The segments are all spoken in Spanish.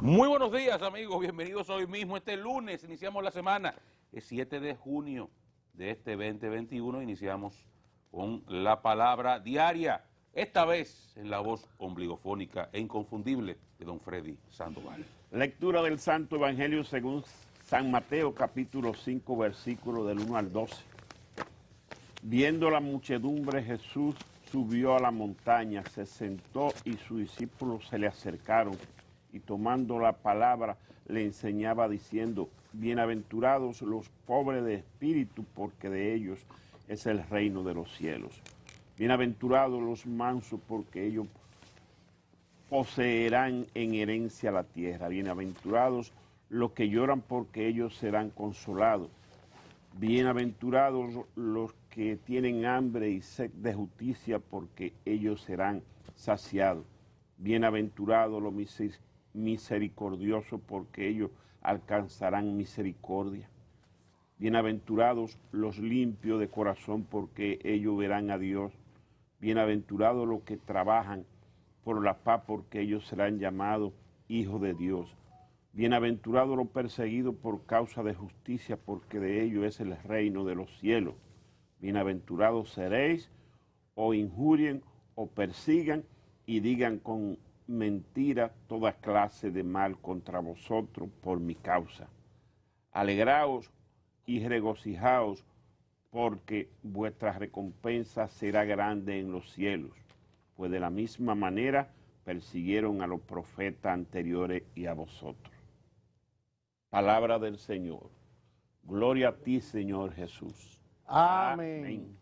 Muy buenos días, amigos, bienvenidos hoy mismo, este lunes, iniciamos la semana, el 7 de junio de este 2021, iniciamos con la palabra diaria, esta vez en la voz ombligofónica e inconfundible de don Freddy Sandoval. Lectura del Santo Evangelio según San Mateo, capítulo 5, versículo del 1 al 12. Viendo la muchedumbre, Jesús subió a la montaña, se sentó y sus discípulos se le acercaron y tomando la palabra le enseñaba diciendo: bienaventurados los pobres de espíritu, porque de ellos es el reino de los cielos. Bienaventurados los mansos, porque ellos poseerán en herencia la tierra. Bienaventurados los que lloran, porque ellos serán consolados. Bienaventurados los que tienen hambre y sed de justicia, porque ellos serán saciados. Bienaventurados los misericordiosos, porque ellos alcanzarán misericordia. Bienaventurados los limpios de corazón, porque ellos verán a Dios. Bienaventurados los que trabajan por la paz, porque ellos serán llamados hijos de Dios. Bienaventurados los perseguidos por causa de justicia, porque de ellos es el reino de los cielos. Bienaventurados seréis, o injurien, o persigan, y digan con mentira toda clase de mal contra vosotros por mi causa. Alegraos y regocijaos, porque vuestra recompensa será grande en los cielos, pues de la misma manera persiguieron a los profetas anteriores y a vosotros. Palabra del Señor. Gloria a ti, Señor Jesús. Amén.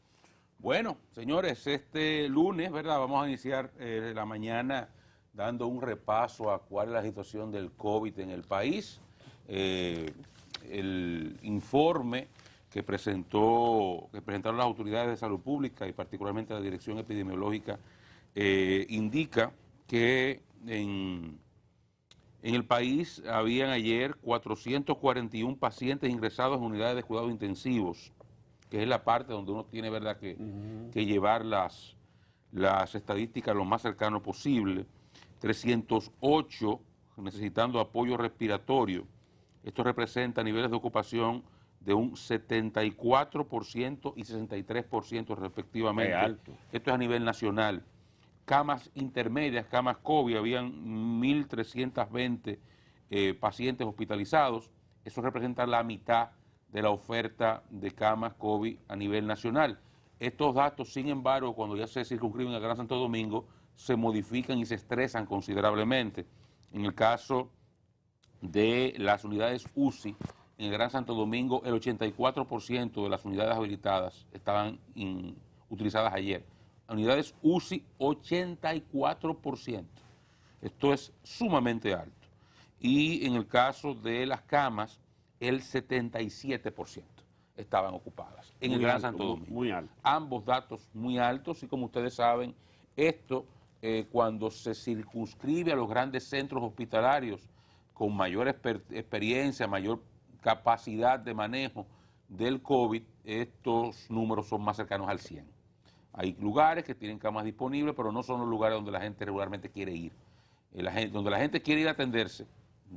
Bueno, señores, este lunes, ¿verdad? Vamos a iniciar la mañana dando un repaso a cuál es la situación del COVID en el país. El informe que presentaron las autoridades de salud pública y particularmente la Dirección Epidemiológica indica que en el país habían ayer 441 pacientes ingresados en unidades de cuidados intensivos, que es la parte donde uno tiene, ¿verdad?, que llevar las estadísticas lo más cercano posible. 308 necesitando apoyo respiratorio. Esto representa niveles de ocupación de un 74% y 63% respectivamente. Alto. Esto es a nivel nacional. Camas intermedias, camas COVID, habían 1.320 pacientes hospitalizados. Eso representa la mitad de la oferta de camas COVID a nivel nacional. Estos datos, sin embargo, cuando ya se circunscriben al Gran Santo Domingo, se modifican y se estresan considerablemente. En el caso de las unidades UCI, en el Gran Santo Domingo, el 84% de las unidades habilitadas estaban utilizadas ayer. Unidades UCI, 84%. Esto es sumamente alto. Y en el caso de las camas, el 77% estaban ocupadas en el Gran Santo Domingo. Muy alto. Ambos datos muy altos, y como ustedes saben, esto cuando se circunscribe a los grandes centros hospitalarios con mayor experiencia, mayor capacidad de manejo del COVID, estos números son más cercanos al 100. Hay lugares que tienen camas disponibles, pero no son los lugares donde la gente regularmente quiere ir. Donde la gente quiere ir a atenderse,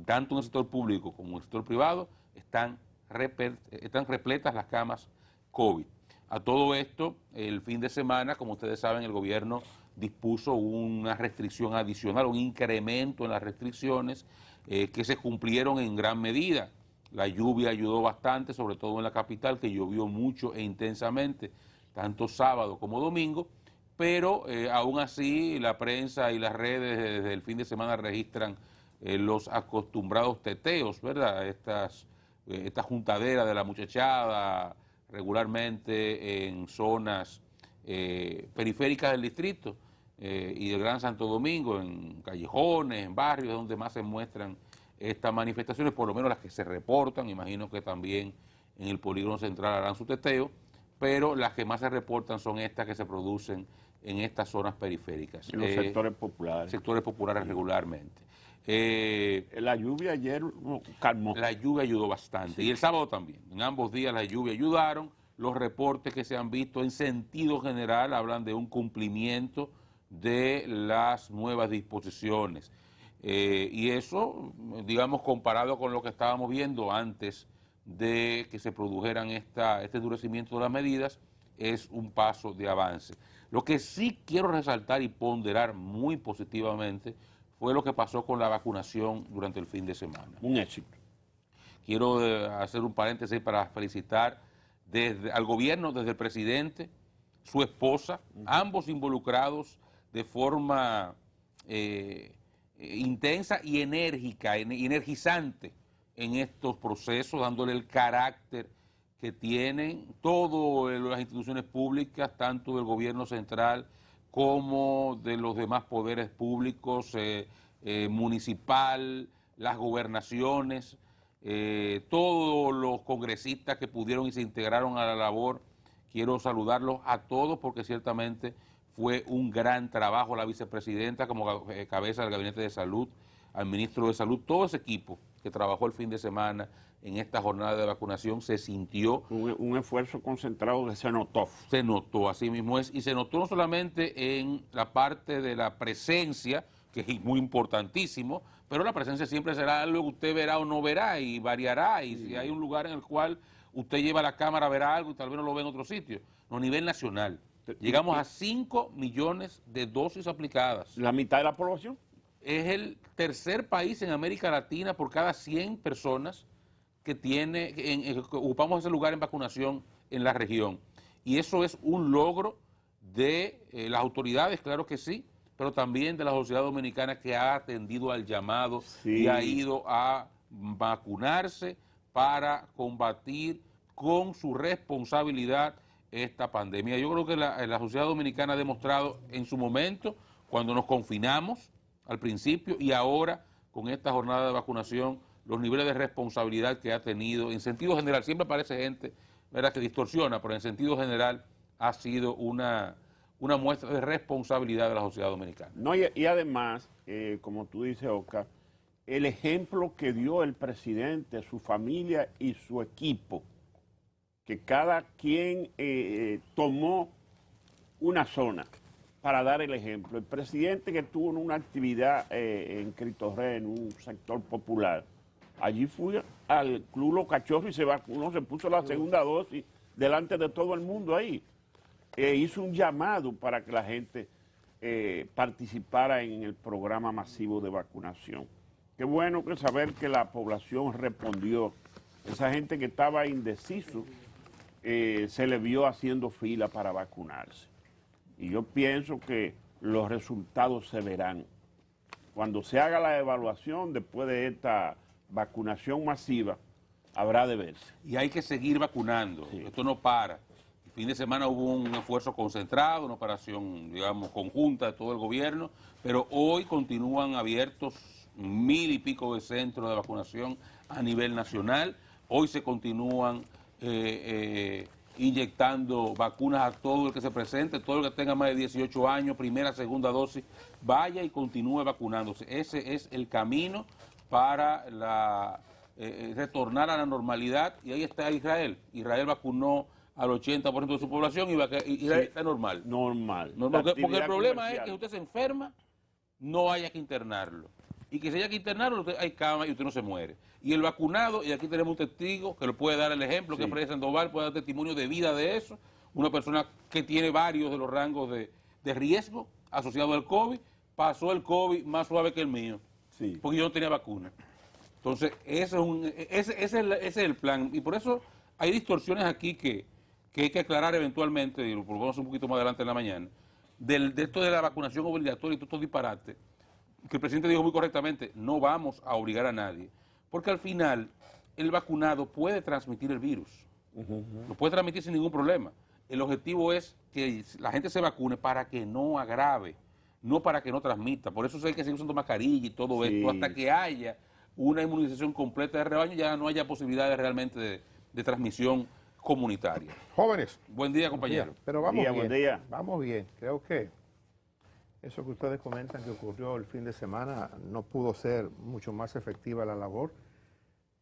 tanto en el sector público como en el sector privado, están repletas las camas COVID. A todo esto, el fin de semana, como ustedes saben, el gobierno dispuso una restricción adicional, un incremento en las restricciones que se cumplieron en gran medida. La lluvia ayudó bastante, sobre todo en la capital, que llovió mucho e intensamente, tanto sábado como domingo, pero aún así la prensa y las redes desde el fin de semana registran los acostumbrados teteos, ¿verdad? Esta juntadera de la muchachada regularmente en zonas periféricas del distrito y del Gran Santo Domingo, en callejones, en barrios donde más se muestran estas manifestaciones, por lo menos las que se reportan. Imagino que también en el polígono central harán su teteo, pero las que más se reportan son estas que se producen en estas zonas periféricas. En los sectores populares. Sectores populares regularmente. La lluvia ayer calmó. La lluvia ayudó bastante, sí. Y el sábado también. En ambos días la lluvia ayudaron. Los reportes que se han visto en sentido general hablan de un cumplimiento de las nuevas disposiciones. Y eso, digamos, comparado con lo que estábamos viendo antes de que se produjeran este endurecimiento de las medidas, es un paso de avance. Lo que sí quiero resaltar y ponderar muy positivamente fue lo que pasó con la vacunación durante el fin de semana. Un éxito. Quiero hacer un paréntesis para felicitar al gobierno, desde el presidente, su esposa, ambos involucrados de forma intensa y enérgica, energizante en estos procesos, dándole el carácter que tienen todas las instituciones públicas, tanto del gobierno central como de los demás poderes públicos, municipal, las gobernaciones, todos los congresistas que pudieron y se integraron a la labor. Quiero saludarlos a todos porque ciertamente fue un gran trabajo. La vicepresidenta como cabeza del Gabinete de Salud, al ministro de Salud, todo ese equipo que trabajó el fin de semana en esta jornada de vacunación se sintió. Un esfuerzo concentrado que se notó. Se notó, así mismo es, y se notó no solamente en la parte de la presencia, que es muy importantísimo, pero la presencia siempre será algo que usted verá o no verá y variará, y si hay un lugar en el cual usted lleva la cámara, verá algo y tal vez no lo ve en otro sitio. No, a nivel nacional. Llegamos a 5 millones de dosis aplicadas. ¿La mitad de la población? Es el tercer país en América Latina por cada 100 personas que que ocupamos ese lugar en vacunación en la región. Y eso es un logro de las autoridades, claro que sí, pero también de la sociedad dominicana que ha atendido al llamado y ha ido a vacunarse para combatir con su responsabilidad esta pandemia. Yo creo que la sociedad dominicana ha demostrado en su momento, cuando nos confinamos al principio y ahora con esta jornada de vacunación, los niveles de responsabilidad que ha tenido, en sentido general, siempre aparece gente, ¿verdad?, que distorsiona, pero en sentido general ha sido una muestra de responsabilidad de la sociedad dominicana. No, y además, como tú dices, Oscar, el ejemplo que dio el presidente, su familia y su equipo, que cada quien tomó una zona para dar el ejemplo. El presidente que tuvo una actividad en Critorré, en un sector popular, allí fue al Club Los Cachorros y se vacunó, se puso la segunda dosis delante de todo el mundo ahí. Hizo un llamado para que la gente participara en el programa masivo de vacunación. Qué bueno que saber que la población respondió. Esa gente que estaba indeciso se le vio haciendo fila para vacunarse. Y yo pienso que los resultados se verán. Cuando se haga la evaluación después de esta vacunación masiva, habrá de verse. Y hay que seguir vacunando, sí. Esto no para. El fin de semana hubo un esfuerzo concentrado, una operación, digamos, conjunta de todo el gobierno, pero hoy continúan abiertos 1000 y pico de centros de vacunación a nivel nacional. Hoy se continúan inyectando vacunas a todo el que se presente, todo el que tenga más de 18 años, primera, segunda dosis, vaya y continúe vacunándose. Ese es el camino para retornar a la normalidad, y ahí está Israel. Israel vacunó al 80% de su población y Israel está normal. Normal. Porque el problema es que usted se enferma, no haya que internarlo. Y que si haya que internarlo, hay cama y usted no se muere. Y el vacunado, y aquí tenemos un testigo que le puede dar el ejemplo, que es Freddy Sandoval, puede dar testimonio de vida de eso, una persona que tiene varios de los rangos de riesgo asociados al COVID, pasó el COVID más suave que el mío, porque yo no tenía vacuna. Entonces, ese es el plan. Y por eso hay distorsiones aquí que hay que aclarar eventualmente, y lo probamos un poquito más adelante en la mañana, de esto de la vacunación obligatoria y todos estos disparates, que el presidente dijo muy correctamente, no vamos a obligar a nadie, porque al final el vacunado puede transmitir el virus, lo puede transmitir sin ningún problema. El objetivo es que la gente se vacune para que no agrave, no para que no transmita. Por eso hay que seguir usando mascarilla y todo esto, hasta que haya una inmunización completa de rebaño, ya no haya posibilidades realmente de transmisión comunitaria. Jóvenes. Buen día, compañero. Bien, pero vamos bien. Buen día. Vamos bien. Creo que eso que ustedes comentan que ocurrió el fin de semana no pudo ser mucho más efectiva la labor.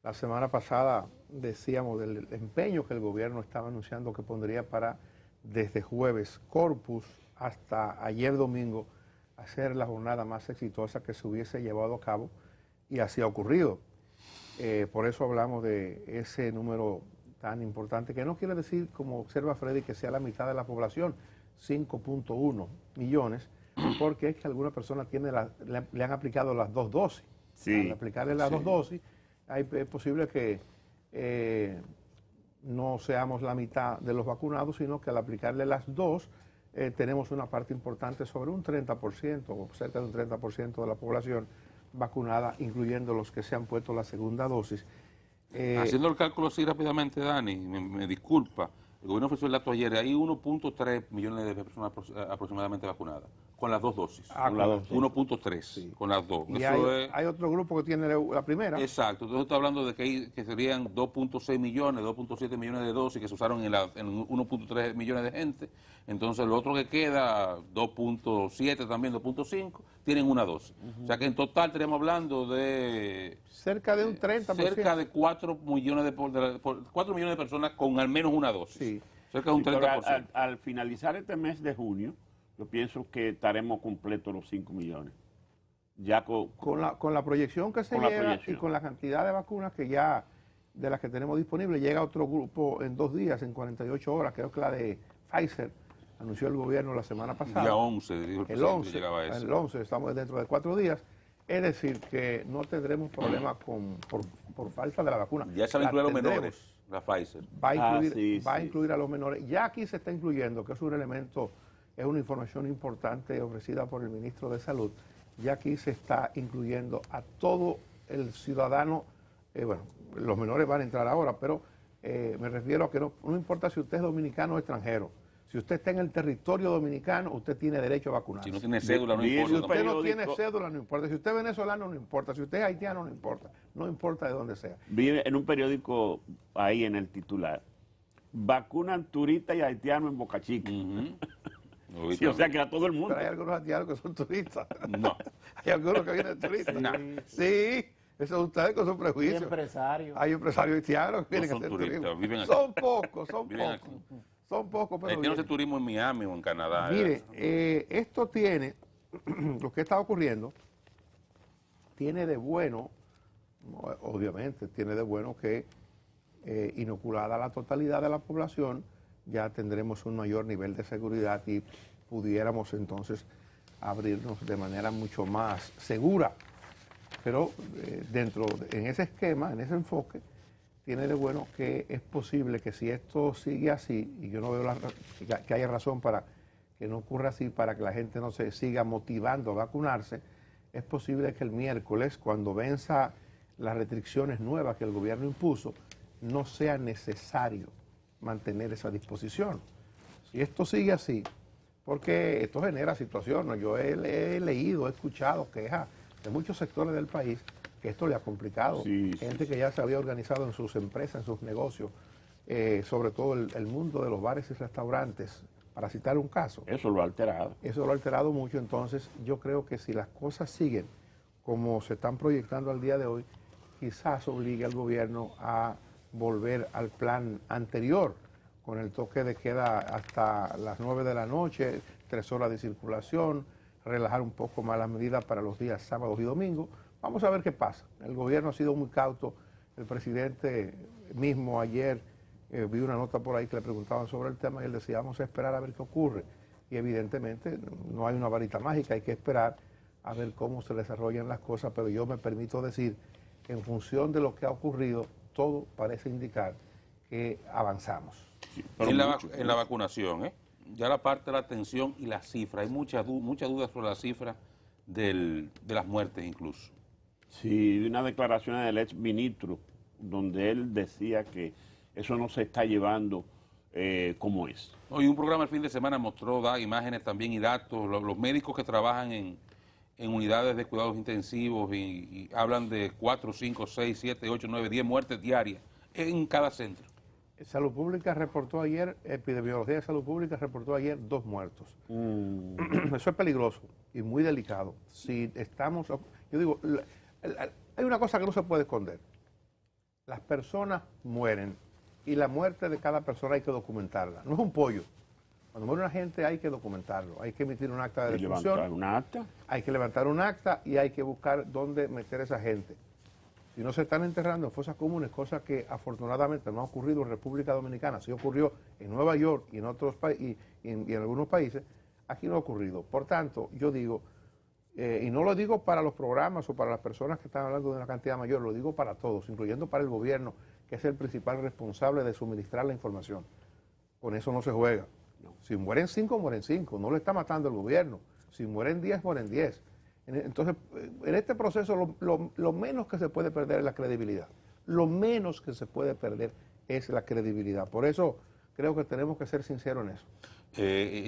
La semana pasada decíamos del empeño que el gobierno estaba anunciando que pondría para desde jueves Corpus hasta ayer domingo hacer la jornada más exitosa que se hubiese llevado a cabo, y así ha ocurrido. Por eso hablamos de ese número tan importante, que no quiere decir, como observa Freddy, que sea la mitad de la población, 5.1 millones, porque es que algunas personas le han aplicado las 2 dosis. Sí, Al aplicarle las 2 dosis, es posible que no seamos la mitad de los vacunados, sino que al aplicarle las 2, tenemos una parte importante, sobre un 30% o cerca de un 30% de la población vacunada, incluyendo los que se han puesto la segunda dosis. Haciendo el cálculo así rápidamente, Dani, me disculpa, el gobierno ofreció el dato ayer, hay 1.3 millones de personas aproximadamente vacunadas, con las 2 dosis. Con las 2 dosis. 1.3, Sí. con las 2. Y Eso hay otro grupo que tiene la primera. Exacto, entonces está hablando de que serían 2.6 millones, 2.7 millones de dosis que se usaron en 1.3 millones de gente. Entonces lo otro que queda, 2.7 también, 2.5, tienen una dosis. O sea que en total estaríamos hablando de Cerca de un 30%. cerca de 4 millones de 4 millones de personas con al menos una dosis. Sí. Cerca de un Sí, pero 30%. al finalizar este mes de junio, yo pienso que estaremos completos los 5 millones. Ya Con la proyección que se Con la llega proyección. y con la cantidad de vacunas que ya, de las que tenemos disponibles, llega otro grupo en 2 días, en 48 horas, creo que la de Pfizer, anunció el gobierno la semana pasada. Día 11, dijo el El presidente, 11, llegaba eso. el 11, estamos dentro de 4 días. Es decir, que no tendremos problemas por falta de la vacuna. Ya se van a La incluir a los tendremos. menores, la Pfizer. Va a Sí. incluir a los menores. Ya aquí se está incluyendo, que es un elemento, es una información importante ofrecida por el ministro de Salud. Ya aquí se está incluyendo a todo el ciudadano. Bueno, los menores van a entrar ahora, pero me refiero a que no importa si usted es dominicano o extranjero. Si usted está en el territorio dominicano, usted tiene derecho a vacunarse. Si no tiene cédula, no Si importa. Si usted no periódico- tiene cédula, no importa. Si usted es venezolano, no importa. Si usted es haitiano, no importa. No importa de dónde sea. vi en un periódico ahí en el titular, vacunan turistas y haitianos en Boca Chica. Ujú. Sí, o sea que a todo el mundo. Pero hay algunos haitianos que son turistas. No. Hay algunos que vienen turistas. No. Sí, eso es ustedes con sus Y prejuicios. empresario. Hay empresarios haitianos que No vienen a son hacer turistas, turismo. viven aquí. Son pocos, son Viven pocos. Son pocos, pero Tiene vienen. turismo en Miami o en Canadá. Mire, esto tiene, lo que está ocurriendo, tiene de bueno, obviamente, tiene de bueno que inoculada la totalidad de la población, ya tendremos un mayor nivel de seguridad y pudiéramos entonces abrirnos de manera mucho más segura. Pero en ese esquema, en ese enfoque, tiene de bueno que es posible que si esto sigue así, y yo no veo que haya razón para que no ocurra así, para que la gente no se siga motivando a vacunarse, es posible que el miércoles, cuando venza las restricciones nuevas que el gobierno impuso, no sea necesario mantener esa disposición. Si esto sigue así, porque esto genera situaciones, yo he leído, he escuchado quejas de muchos sectores del país que esto le ha complicado. Sí, Gente que ya se había organizado en sus empresas, en sus negocios, sobre todo el mundo de los bares y restaurantes, para citar un caso. Eso lo ha alterado. Eso lo ha alterado mucho, entonces yo creo que si las cosas siguen como se están proyectando al día de hoy, quizás obligue al gobierno a volver al plan anterior, con el toque de queda hasta las 9 de la noche, 3 horas de circulación, relajar un poco más las medidas para los días sábados y domingos. Vamos a ver qué pasa. El gobierno ha sido muy cauto. El presidente mismo ayer, vi una nota por ahí que le preguntaban sobre el tema y él decía, vamos a esperar a ver qué ocurre. Y evidentemente no hay una varita mágica, hay que esperar a ver cómo se desarrollan las cosas, pero yo me permito decir que en función de lo que ha ocurrido, todo parece indicar que avanzamos. Sí, pero en mucho. la vacunación, ya la parte de la atención y las cifras, hay muchas dudas sobre las cifras de las muertes incluso. Sí, una declaración del ex ministro, donde él decía que eso no se está llevando como es. Hoy un programa el fin de semana mostró imágenes también y datos, los médicos que trabajan en unidades de cuidados intensivos y hablan de 4, 5, 6, 7, 8, 9, 10 muertes diarias en cada centro. Salud Pública reportó ayer, Epidemiología de Salud Pública reportó ayer 2 muertos. Eso es peligroso y muy delicado. Si estamos, yo digo, hay una cosa que no se puede esconder. Las personas mueren y la muerte de cada persona hay que documentarla. No es un pollo. Cuando muere una gente hay que documentarlo, hay que emitir un acta de Y defunción. levantar un acta. Hay que levantar un acta y hay que buscar dónde meter a esa gente. Si no se están enterrando en fosas comunes, cosa que afortunadamente no ha ocurrido en República Dominicana, sí ocurrió en Nueva York y en otros países y en algunos países, aquí no ha ocurrido. Por tanto, yo digo, y no lo digo para los programas o para las personas que están hablando de una cantidad mayor, lo digo para todos, incluyendo para el gobierno, que es el principal responsable de suministrar la información. Con eso no se juega. Si mueren 5, mueren 5, no lo está matando el gobierno. Si mueren 10, mueren 10. Entonces, en este proceso lo menos que se puede perder es la credibilidad. Lo menos que se puede perder es la credibilidad. Por eso creo que tenemos que ser sinceros en eso.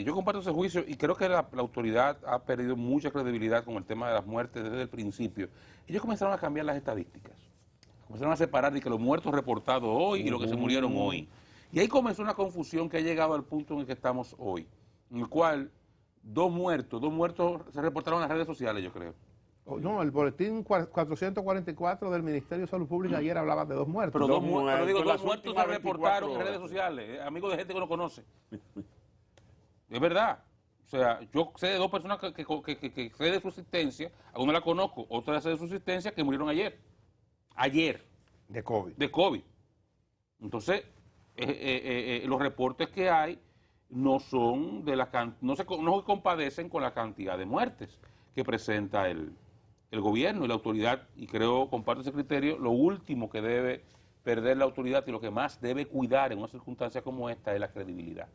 Yo comparto ese juicio y creo que la autoridad ha perdido mucha credibilidad con el tema de las muertes desde el principio. Ellos comenzaron a cambiar las estadísticas. Comenzaron a separar de que los muertos reportados hoy y los que se murieron hoy. Y ahí comenzó una confusión que ha llegado al punto en el que estamos hoy, en el cual dos muertos se reportaron en las redes sociales, yo creo. No, el boletín 444 del Ministerio de Salud Pública ayer hablaba de 2 muertos. Pero dos muertos las se últimas reportaron en 24 redes sociales, amigos de gente que no conoce. Es verdad. O sea, yo sé de dos personas que sé de su existencia, a una la conozco, otra sé de su existencia, que murieron ayer. Ayer. De COVID. De COVID. Entonces, los reportes que hay no son de no se compadecen con la cantidad de muertes que presenta el gobierno y la autoridad, y creo, comparto ese criterio, lo último que debe perder la autoridad y lo que más debe cuidar en una circunstancia como esta es la credibilidad.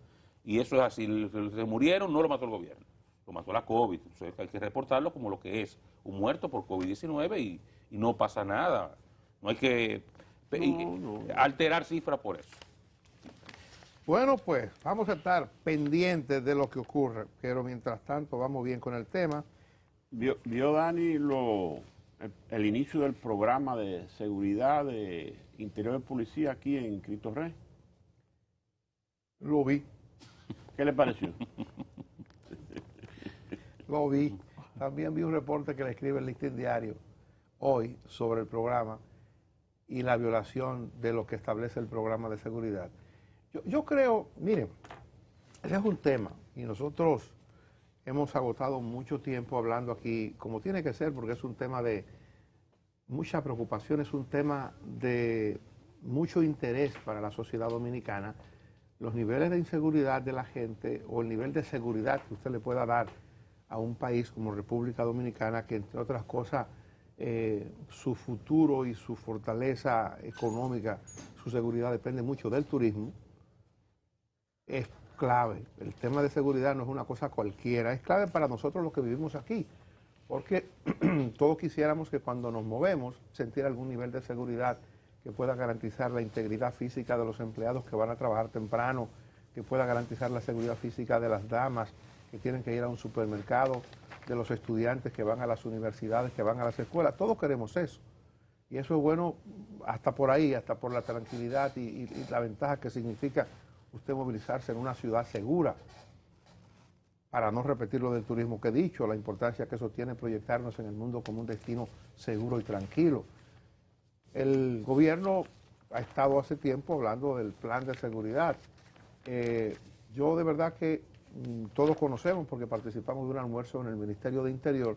Y eso es así, se murieron, no lo mató el gobierno, lo mató la COVID. Entonces hay que reportarlo como lo que es, un muerto por COVID-19 y no pasa nada. No hay que alterar cifras por eso. Bueno, pues vamos a estar pendientes de lo que ocurre, pero mientras tanto vamos bien con el tema. ¿Vio Dani el inicio del programa de seguridad de Interior de Policía aquí en Cristo Rey? Lo vi. ¿Qué le pareció? Lo vi. También vi un reporte que le escribe el Listín Diario hoy sobre el programa y la violación de lo que establece el programa de seguridad. Yo creo, miren, ese es un tema y nosotros hemos agotado mucho tiempo hablando aquí, como tiene que ser, porque es un tema de mucha preocupación, es un tema de mucho interés para la sociedad dominicana, los niveles de inseguridad de la gente o el nivel de seguridad que usted le pueda dar a un país como República Dominicana, que entre otras cosas su futuro y su fortaleza económica, su seguridad depende mucho del turismo, es clave. El tema de seguridad no es una cosa cualquiera, es clave para nosotros los que vivimos aquí, porque todos quisiéramos que cuando nos movemos sentir algún nivel de seguridad que pueda garantizar la integridad física de los empleados que van a trabajar temprano, que pueda garantizar la seguridad física de las damas que tienen que ir a un supermercado, de los estudiantes que van a las universidades, que van a las escuelas. Todos queremos eso. Y eso es bueno hasta por ahí, hasta por la tranquilidad y la ventaja que significa usted movilizarse en una ciudad segura, para no repetir lo del turismo que he dicho, la importancia que eso tiene proyectarnos en el mundo como un destino seguro y tranquilo. El gobierno ha estado hace tiempo hablando del plan de seguridad. Yo de verdad que todos conocemos, porque participamos de un almuerzo en el Ministerio de Interior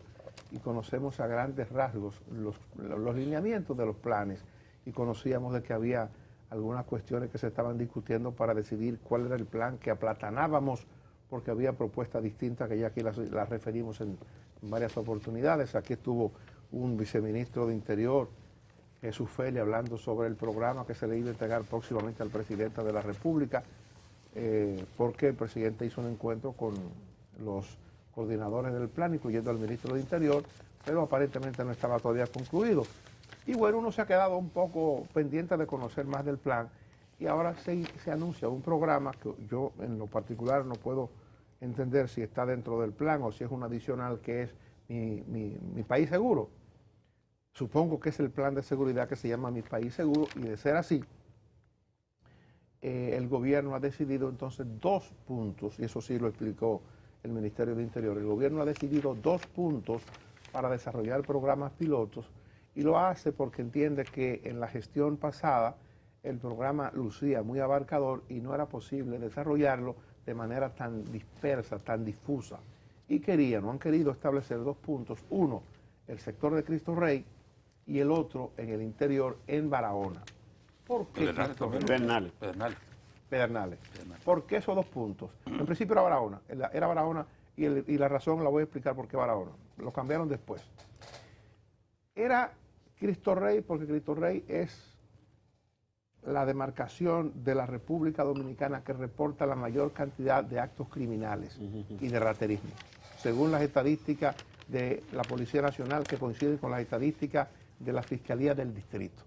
y conocemos a grandes rasgos los lineamientos de los planes y conocíamos de que había algunas cuestiones que se estaban discutiendo para decidir cuál era el plan que aplatanábamos, porque había propuestas distintas que ya aquí las referimos en varias oportunidades. Aquí estuvo un viceministro de Interior, Jesús Feli, hablando sobre el programa que se le iba a entregar próximamente al presidente de la República, porque el presidente hizo un encuentro con los coordinadores del plan, incluyendo al ministro de Interior, pero aparentemente no estaba todavía concluido. Y bueno, uno se ha quedado un poco pendiente de conocer más del plan y ahora se anuncia un programa que yo en lo particular no puedo entender si está dentro del plan o si es un adicional, que es mi País Seguro. Supongo que es el plan de seguridad que se llama Mi País Seguro, y de ser así, el gobierno ha decidido entonces 2 puntos, y eso sí lo explicó el Ministerio de Interior. El gobierno ha decidido 2 puntos para desarrollar programas pilotos, y lo hace porque entiende que en la gestión pasada el programa lucía muy abarcador y no era posible desarrollarlo de manera tan dispersa, tan difusa. Y no han querido establecer dos puntos. Uno, el sector de Cristo Rey, y el otro en el interior, en Barahona. ¿Por qué Cristo Rey? Pedernales. ¿Por qué esos dos puntos? En principio era Barahona y la razón la voy a explicar por qué Barahona. Lo cambiaron después. Era Cristo Rey porque Cristo Rey es la demarcación de la República Dominicana que reporta la mayor cantidad de actos criminales y de raterismo, según las estadísticas de la Policía Nacional, que coinciden con las estadísticas de la Fiscalía del Distrito.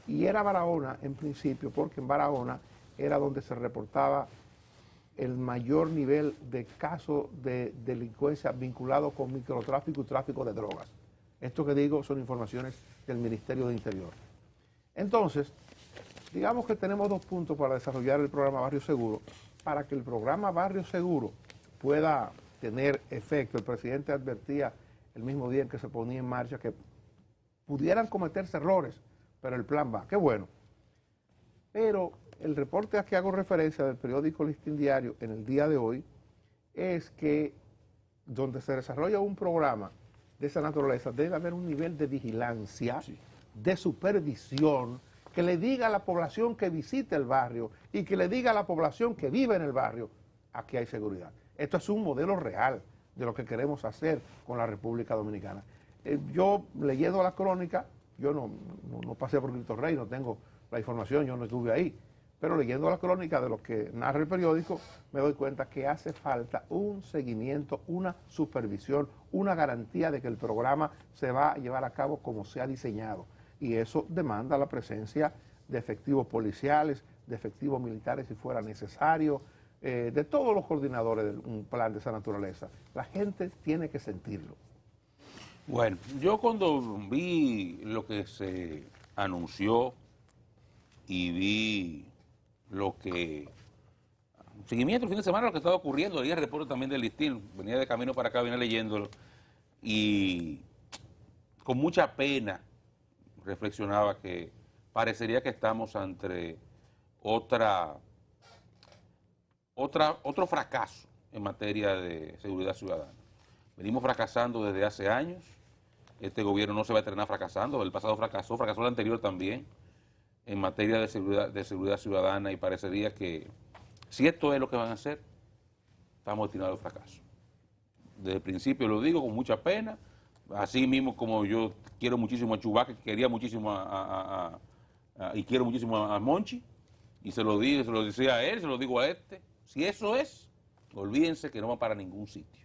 Y era Barahona en principio porque en Barahona era donde se reportaba el mayor nivel de casos de delincuencia vinculados con microtráfico y tráfico de drogas. Esto que digo son informaciones del Ministerio de Interior. Entonces, digamos que tenemos dos puntos para desarrollar el programa Barrio Seguro. Para que el programa Barrio Seguro pueda tener efecto, el presidente advertía el mismo día en que se ponía en marcha que pudieran cometerse errores, pero el plan va. Qué bueno. Pero el reporte a que hago referencia del periódico Listín Diario en el día de hoy es que donde se desarrolla un programa de esa naturaleza debe haber un nivel de vigilancia, de supervisión, que le diga a la población que visite el barrio y que le diga a la población que vive en el barrio, aquí hay seguridad. Esto es un modelo real de lo que queremos hacer con la República Dominicana. Yo leyendo la crónica, yo no pasé por Cristo Rey, no tengo la información, yo no estuve ahí, pero leyendo la crónica de lo que narra el periódico, me doy cuenta que hace falta un seguimiento, una supervisión, una garantía de que el programa se va a llevar a cabo como se ha diseñado. Y eso demanda la presencia de efectivos policiales, de efectivos militares si fuera necesario, de todos los coordinadores de un plan de esa naturaleza. La gente tiene que sentirlo. Bueno, yo cuando vi lo que se anunció y vi lo que... seguimiento el fin de semana, lo que estaba ocurriendo, ahí el reporte también del Listín, venía de camino para acá, venía leyéndolo, y con mucha pena reflexionaba que parecería que estamos ante otro fracaso en materia de seguridad ciudadana. Venimos fracasando desde hace años, este gobierno no se va a estrenar fracasando, el pasado fracasó el anterior también, en materia de seguridad ciudadana, y parecería que si esto es lo que van a hacer, estamos destinados al fracaso. Desde el principio lo digo con mucha pena, así mismo como yo quiero muchísimo a Chewbacca, quería muchísimo y quiero muchísimo a Monchi, y se lo decía a él, se lo digo a este. Si eso es, olvídense que no va para ningún sitio.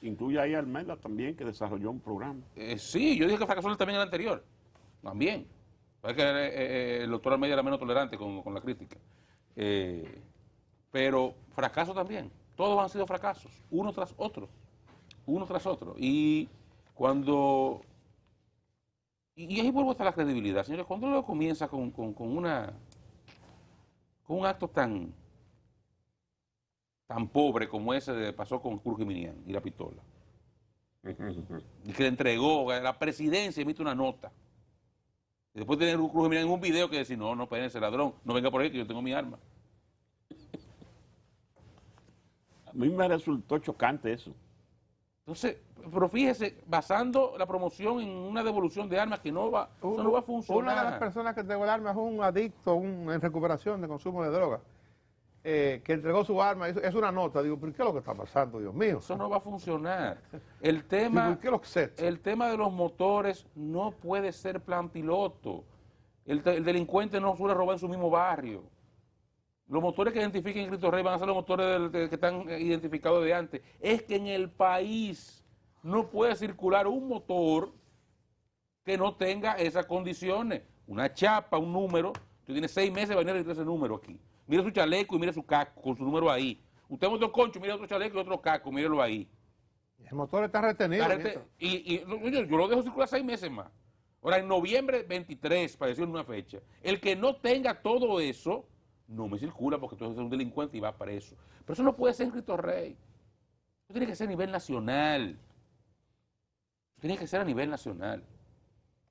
Incluye ahí a Almeida también, que desarrolló un programa. Sí, yo dije que fracasó también el anterior, también. Parece que el doctor Almeida era menos tolerante con la crítica. Pero fracaso también. Todos han sido fracasos, uno tras otro. Y cuando... Y ahí vuelvo hasta la credibilidad, señores. Cuando uno comienza con un acto tan pobre como ese pasó con Cruz Minian y la pistola, y que le entregó, la presidencia emite una nota, y después tiene Cruz Minian en un video que dice, no, espérense, ladrón, no venga por ahí que yo tengo mi arma. A mí me resultó chocante eso. Entonces, pero fíjese, basando la promoción en una devolución de armas que no va a funcionar. Una de las personas que entregó el arma es un adicto en recuperación de consumo de droga, que entregó su arma, es una nota. Digo, ¿pero qué es lo que está pasando, Dios mío? Eso no va a funcionar. El tema, el tema de los motores no puede ser plan piloto. El delincuente no suele robar en su mismo barrio. Los motores que identifiquen en Cristo Rey van a ser los motores que están identificados de antes. Es que en el país no puede circular un motor que no tenga esas condiciones. Una chapa, un número. Usted tiene 6 meses para venir a ese número aquí. Mire su chaleco y mire su casco con su número ahí. Usted monta otro concho, mire otro chaleco y otro casco, mírelo ahí. El motor está retenido. Yo lo dejo circular 6 meses más. Ahora, en noviembre 23, para decir una fecha, el que no tenga todo eso, no me circula porque entonces es un delincuente y va preso. Pero eso no puede ser en Cristo Rey. Eso tiene que ser a nivel nacional. Eso tiene que ser a nivel nacional.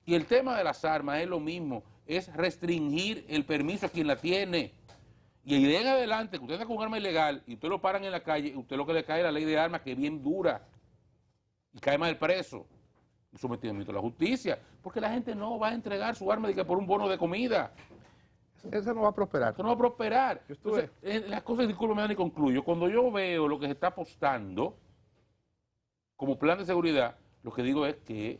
Y el tema de las armas es lo mismo, es restringir el permiso a quien la tiene. Y de ahí en adelante, que usted está con un arma ilegal y usted lo paran en la calle, usted lo que le cae es la ley de armas, que es bien dura, y cae más el preso, el sometimiento a la justicia, porque la gente no va a entregar su arma de que por un bono de comida. Eso no va a prosperar. Eso no va a prosperar. Yo estuve... Entonces, las cosas, discúlpeme, y concluyo. Cuando yo veo lo que se está apostando como plan de seguridad, lo que digo es que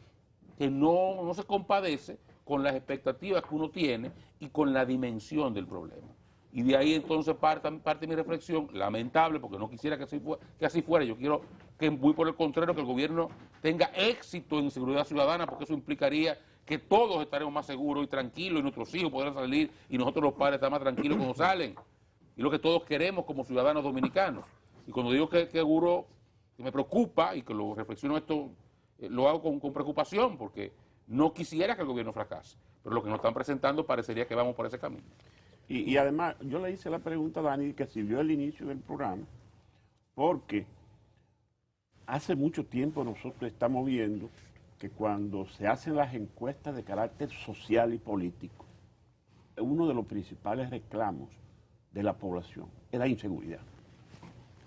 no se compadece con las expectativas que uno tiene y con la dimensión del problema. Y de ahí entonces parte mi reflexión, lamentable, porque no quisiera que así fuera. Yo quiero que, muy por el contrario, que el gobierno tenga éxito en seguridad ciudadana, porque eso implicaría que todos estaremos más seguros y tranquilos, y nuestros hijos podrán salir, y nosotros los padres estar más tranquilos cuando salen. Y lo que todos queremos como ciudadanos dominicanos. Y cuando digo que seguro, que me preocupa, y que lo reflexiono esto, lo hago con preocupación, porque no quisiera que el gobierno fracase. Pero lo que nos están presentando parecería que vamos por ese camino. Y además, yo le hice la pregunta a Dani, que sirvió el inicio del programa, porque hace mucho tiempo nosotros estamos viendo que cuando se hacen las encuestas de carácter social y político, uno de los principales reclamos de la población es la inseguridad.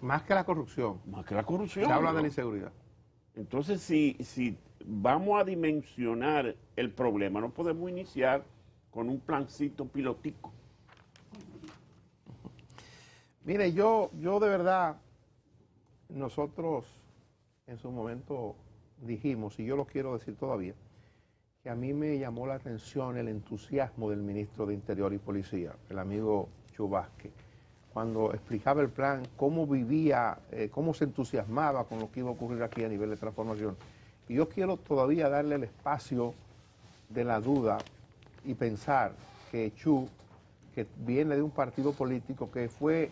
Más que la corrupción. Más que la corrupción. Se habla ¿no? de la inseguridad. Entonces, si vamos a dimensionar el problema, no podemos iniciar con un plancito pilotico. Mire, yo de verdad, nosotros en su momento dijimos, y yo lo quiero decir todavía, que a mí me llamó la atención el entusiasmo del ministro de Interior y Policía, el amigo Chu Vázquez, cuando explicaba el plan, cómo vivía, cómo se entusiasmaba con lo que iba a ocurrir aquí a nivel de transformación. Y yo quiero todavía darle el espacio de la duda y pensar que Chu, que viene de un partido político que fue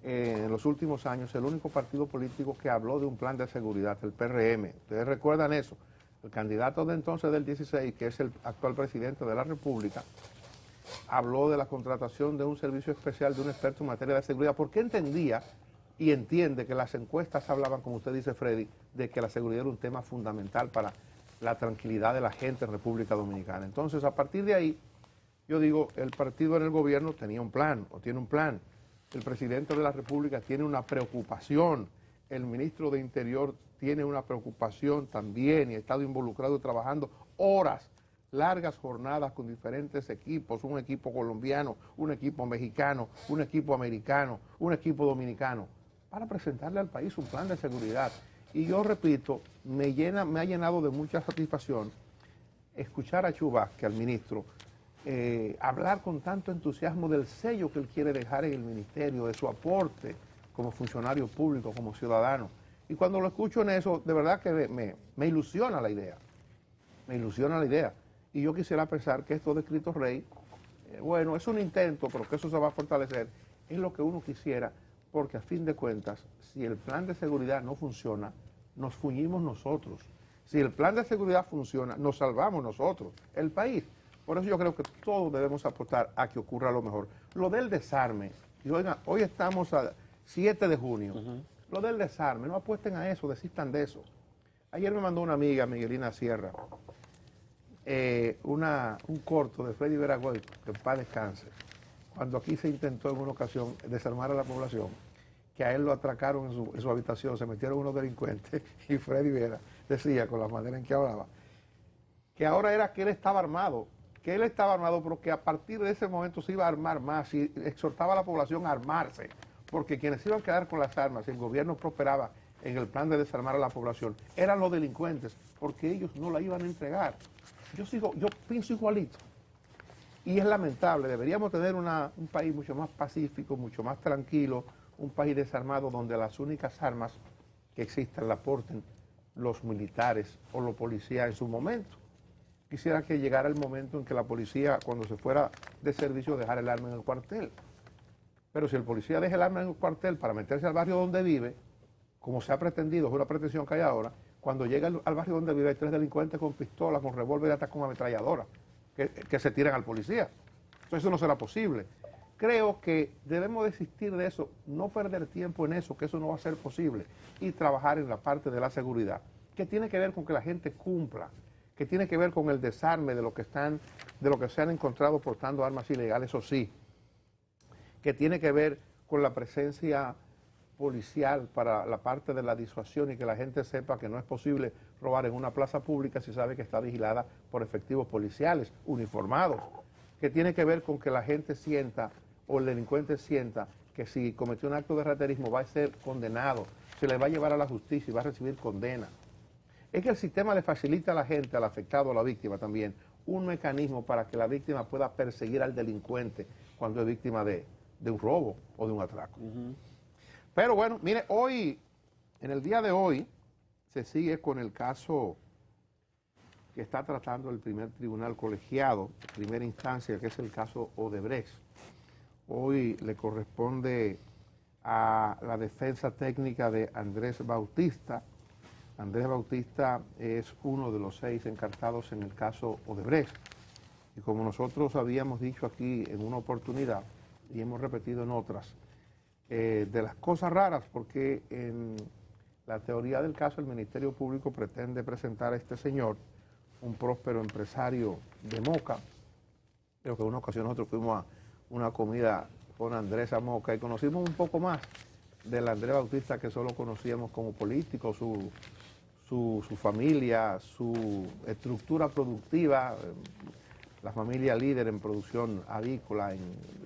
en los últimos años el único partido político que habló de un plan de seguridad, el PRM. Ustedes recuerdan eso. El candidato de entonces del 16, que es el actual presidente de la República, habló de la contratación de un servicio especial de un experto en materia de seguridad, porque entendía y entiende que las encuestas hablaban, como usted dice, Freddy, de que la seguridad era un tema fundamental para la tranquilidad de la gente en República Dominicana. Entonces, a partir de ahí, yo digo, el partido en el gobierno tenía un plan, o tiene un plan. El presidente de la República tiene una preocupación, el ministro de Interior tiene una preocupación también y ha estado involucrado trabajando horas, largas jornadas con diferentes equipos, un equipo colombiano, un equipo mexicano, un equipo americano, un equipo dominicano, para presentarle al país un plan de seguridad. Y yo repito, me ha llenado de mucha satisfacción escuchar a Chu Vázquez, al ministro, hablar con tanto entusiasmo del sello que él quiere dejar en el ministerio, de su aporte como funcionario público, como ciudadano. Y cuando lo escucho en eso, de verdad que me ilusiona la idea. Me ilusiona la idea. Y yo quisiera pensar que esto de Cristo Rey, bueno, es un intento, pero que eso se va a fortalecer. Es lo que uno quisiera, porque a fin de cuentas, si el plan de seguridad no funciona, nos fuñimos nosotros. Si el plan de seguridad funciona, nos salvamos nosotros, el país. Por eso yo creo que todos debemos aportar a que ocurra lo mejor. Lo del desarme, y oigan, hoy estamos a 7 de junio, lo del desarme, no apuesten a eso, desistan de eso. Ayer me mandó una amiga, Miguelina Sierra, un corto de Freddy Veragüey, que en paz descanse, cuando aquí se intentó en una ocasión desarmar a la población, que a él lo atracaron en su habitación, se metieron unos delincuentes, y Freddy Vera decía, con la manera en que hablaba, que ahora era que él estaba armado, pero que a partir de ese momento se iba a armar más y exhortaba a la población a armarse, porque quienes iban a quedar con las armas, si el gobierno prosperaba en el plan de desarmar a la población, eran los delincuentes, porque ellos no la iban a entregar. Yo pienso igualito. Y es lamentable, deberíamos tener un país mucho más pacífico, mucho más tranquilo, un país desarmado donde las únicas armas que existan la porten los militares o los policías en su momento. Quisiera que llegara el momento en que la policía, cuando se fuera de servicio, dejara el arma en el cuartel. Pero si el policía deja el arma en el cuartel para meterse al barrio donde vive, como se ha pretendido, es una pretensión que hay ahora, cuando llega al barrio donde vive hay 3 delincuentes con pistola, con revólver y hasta con ametralladora, que se tiran al policía. Entonces eso no será posible. Creo que debemos desistir de eso, no perder tiempo en eso, que eso no va a ser posible, y trabajar en la parte de la seguridad, que tiene que ver con que la gente cumpla, que tiene que ver con el desarme de lo que se han encontrado portando armas ilegales, eso sí. que tiene que ver con la presencia policial para la parte de la disuasión y que la gente sepa que no es posible robar en una plaza pública si sabe que está vigilada por efectivos policiales uniformados, que tiene que ver con que la gente sienta o el delincuente sienta que si cometió un acto de raterismo va a ser condenado, se le va a llevar a la justicia y va a recibir condena. Es que el sistema le facilita a la gente, al afectado, a la víctima también, un mecanismo para que la víctima pueda perseguir al delincuente cuando es víctima de un robo o de un atraco. Pero bueno, mire, hoy, en el día de hoy, se sigue con el caso que está tratando el primer tribunal colegiado, primera instancia, que es el caso Odebrecht. Hoy le corresponde a la defensa técnica de Andrés Bautista. Andrés Bautista es uno de los 6 encartados en el caso Odebrecht. Y como nosotros habíamos dicho aquí en una oportunidad, y hemos repetido en otras, de las cosas raras, porque en la teoría del caso el Ministerio Público pretende presentar a este señor, un próspero empresario de Moca. Creo que en una ocasión nosotros fuimos a una comida con Andrés a Moca y conocimos un poco más del Andrés Bautista que solo conocíamos como político, su familia, su estructura productiva, la familia líder en producción avícola, en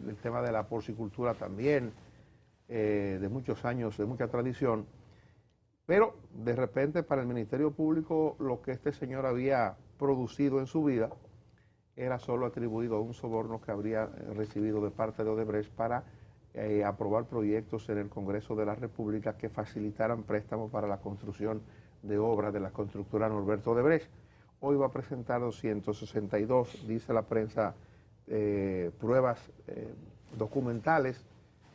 el tema de la porcicultura también, de muchos años, de mucha tradición. Pero de repente para el Ministerio Público lo que este señor había producido en su vida era solo atribuido a un soborno que habría recibido de parte de Odebrecht para aprobar proyectos en el Congreso de la República que facilitaran préstamos para la construcción de obras de la constructora Norberto Odebrecht. Hoy va a presentar 262, dice la prensa, pruebas documentales,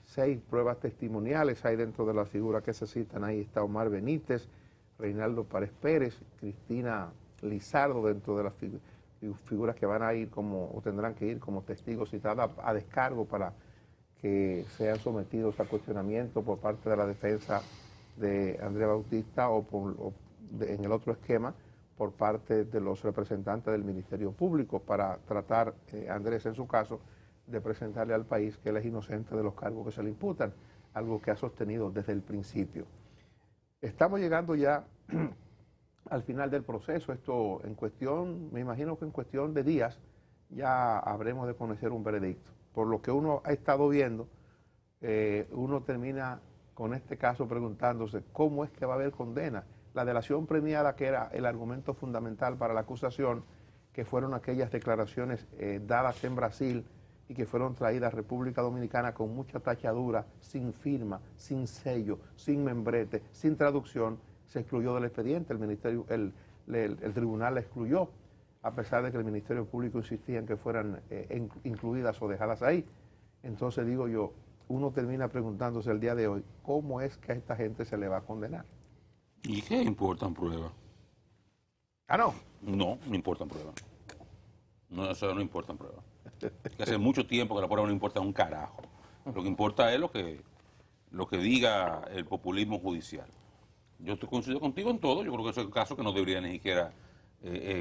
6 pruebas testimoniales hay dentro de las figuras que se citan. Ahí está Omar Benítez, Reinaldo Párez Pérez, Cristina Lizardo, dentro de las figuras que van a ir como, o tendrán que ir como testigos citadas a descargo para que sean sometidos a cuestionamiento por parte de la defensa de Andrés Bautista en el otro esquema por parte de los representantes del Ministerio Público para tratar, Andrés en su caso, de presentarle al país que él es inocente de los cargos que se le imputan, algo que ha sostenido desde el principio. Estamos llegando ya al final del proceso. Esto en cuestión, me imagino que en cuestión de días ya habremos de conocer un veredicto. Por lo que uno ha estado viendo, uno termina con este caso preguntándose cómo es que va a haber condena. La delación premiada, que era el argumento fundamental para la acusación, que fueron aquellas declaraciones dadas en Brasil y que fueron traídas a República Dominicana con mucha tachadura, sin firma, sin sello, sin membrete, sin traducción, se excluyó del expediente. El tribunal la excluyó, a pesar de que el Ministerio Público insistía en que fueran incluidas o dejadas ahí. Entonces digo yo, uno termina preguntándose el día de hoy, ¿cómo es que a esta gente se le va a condenar? ¿Y qué importan pruebas? Ah, no. No, no importan pruebas. No, eso no importan pruebas. Que hace mucho tiempo que la prueba no importa un carajo. Lo que importa es lo que diga el populismo judicial. Yo estoy coincido contigo en todo. Yo creo que ese es el caso que no debería ni siquiera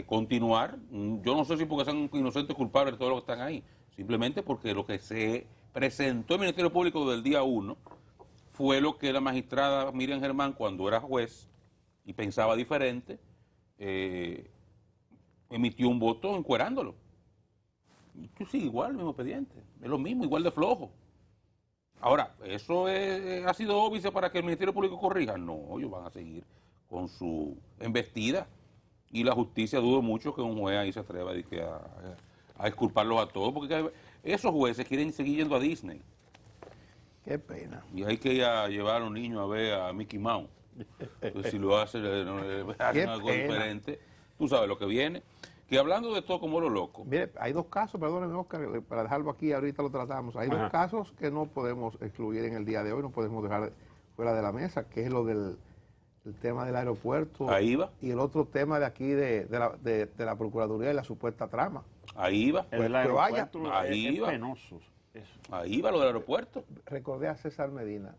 continuar. Yo no sé si porque sean inocentes culpables de todo lo que están ahí. Simplemente porque lo que se presentó el Ministerio Público del día 1 fue lo que la magistrada Miriam Germán, cuando era juez y pensaba diferente, emitió un voto encuerándolo. Sí, igual, el mismo expediente. Es lo mismo, igual de flojo. Ahora, ¿eso ha sido óbice para que el Ministerio Público corrija? No, ellos van a seguir con su embestida. Y la justicia dudo mucho que un juez ahí se atreva a disculparlos a todos, porque esos jueces quieren seguir yendo a Disney. Qué pena. Y hay que ir a llevar a los niños a ver a Mickey Mouse. Pues si lo hacen algo diferente, tú sabes lo que viene. Que hablando de todo como lo loco. Mire, hay 2 casos, perdónenme Oscar, para dejarlo aquí, ahorita lo tratamos. Hay 2 casos que no podemos excluir en el día de hoy, no podemos dejar fuera de la mesa, que es lo del tema del aeropuerto. Ahí va. Y el otro tema de aquí de la Procuraduría y la supuesta trama. Ahí va. El aeropuerto ahí es va. penoso. Ahí va lo del aeropuerto. Recordé a César Medina.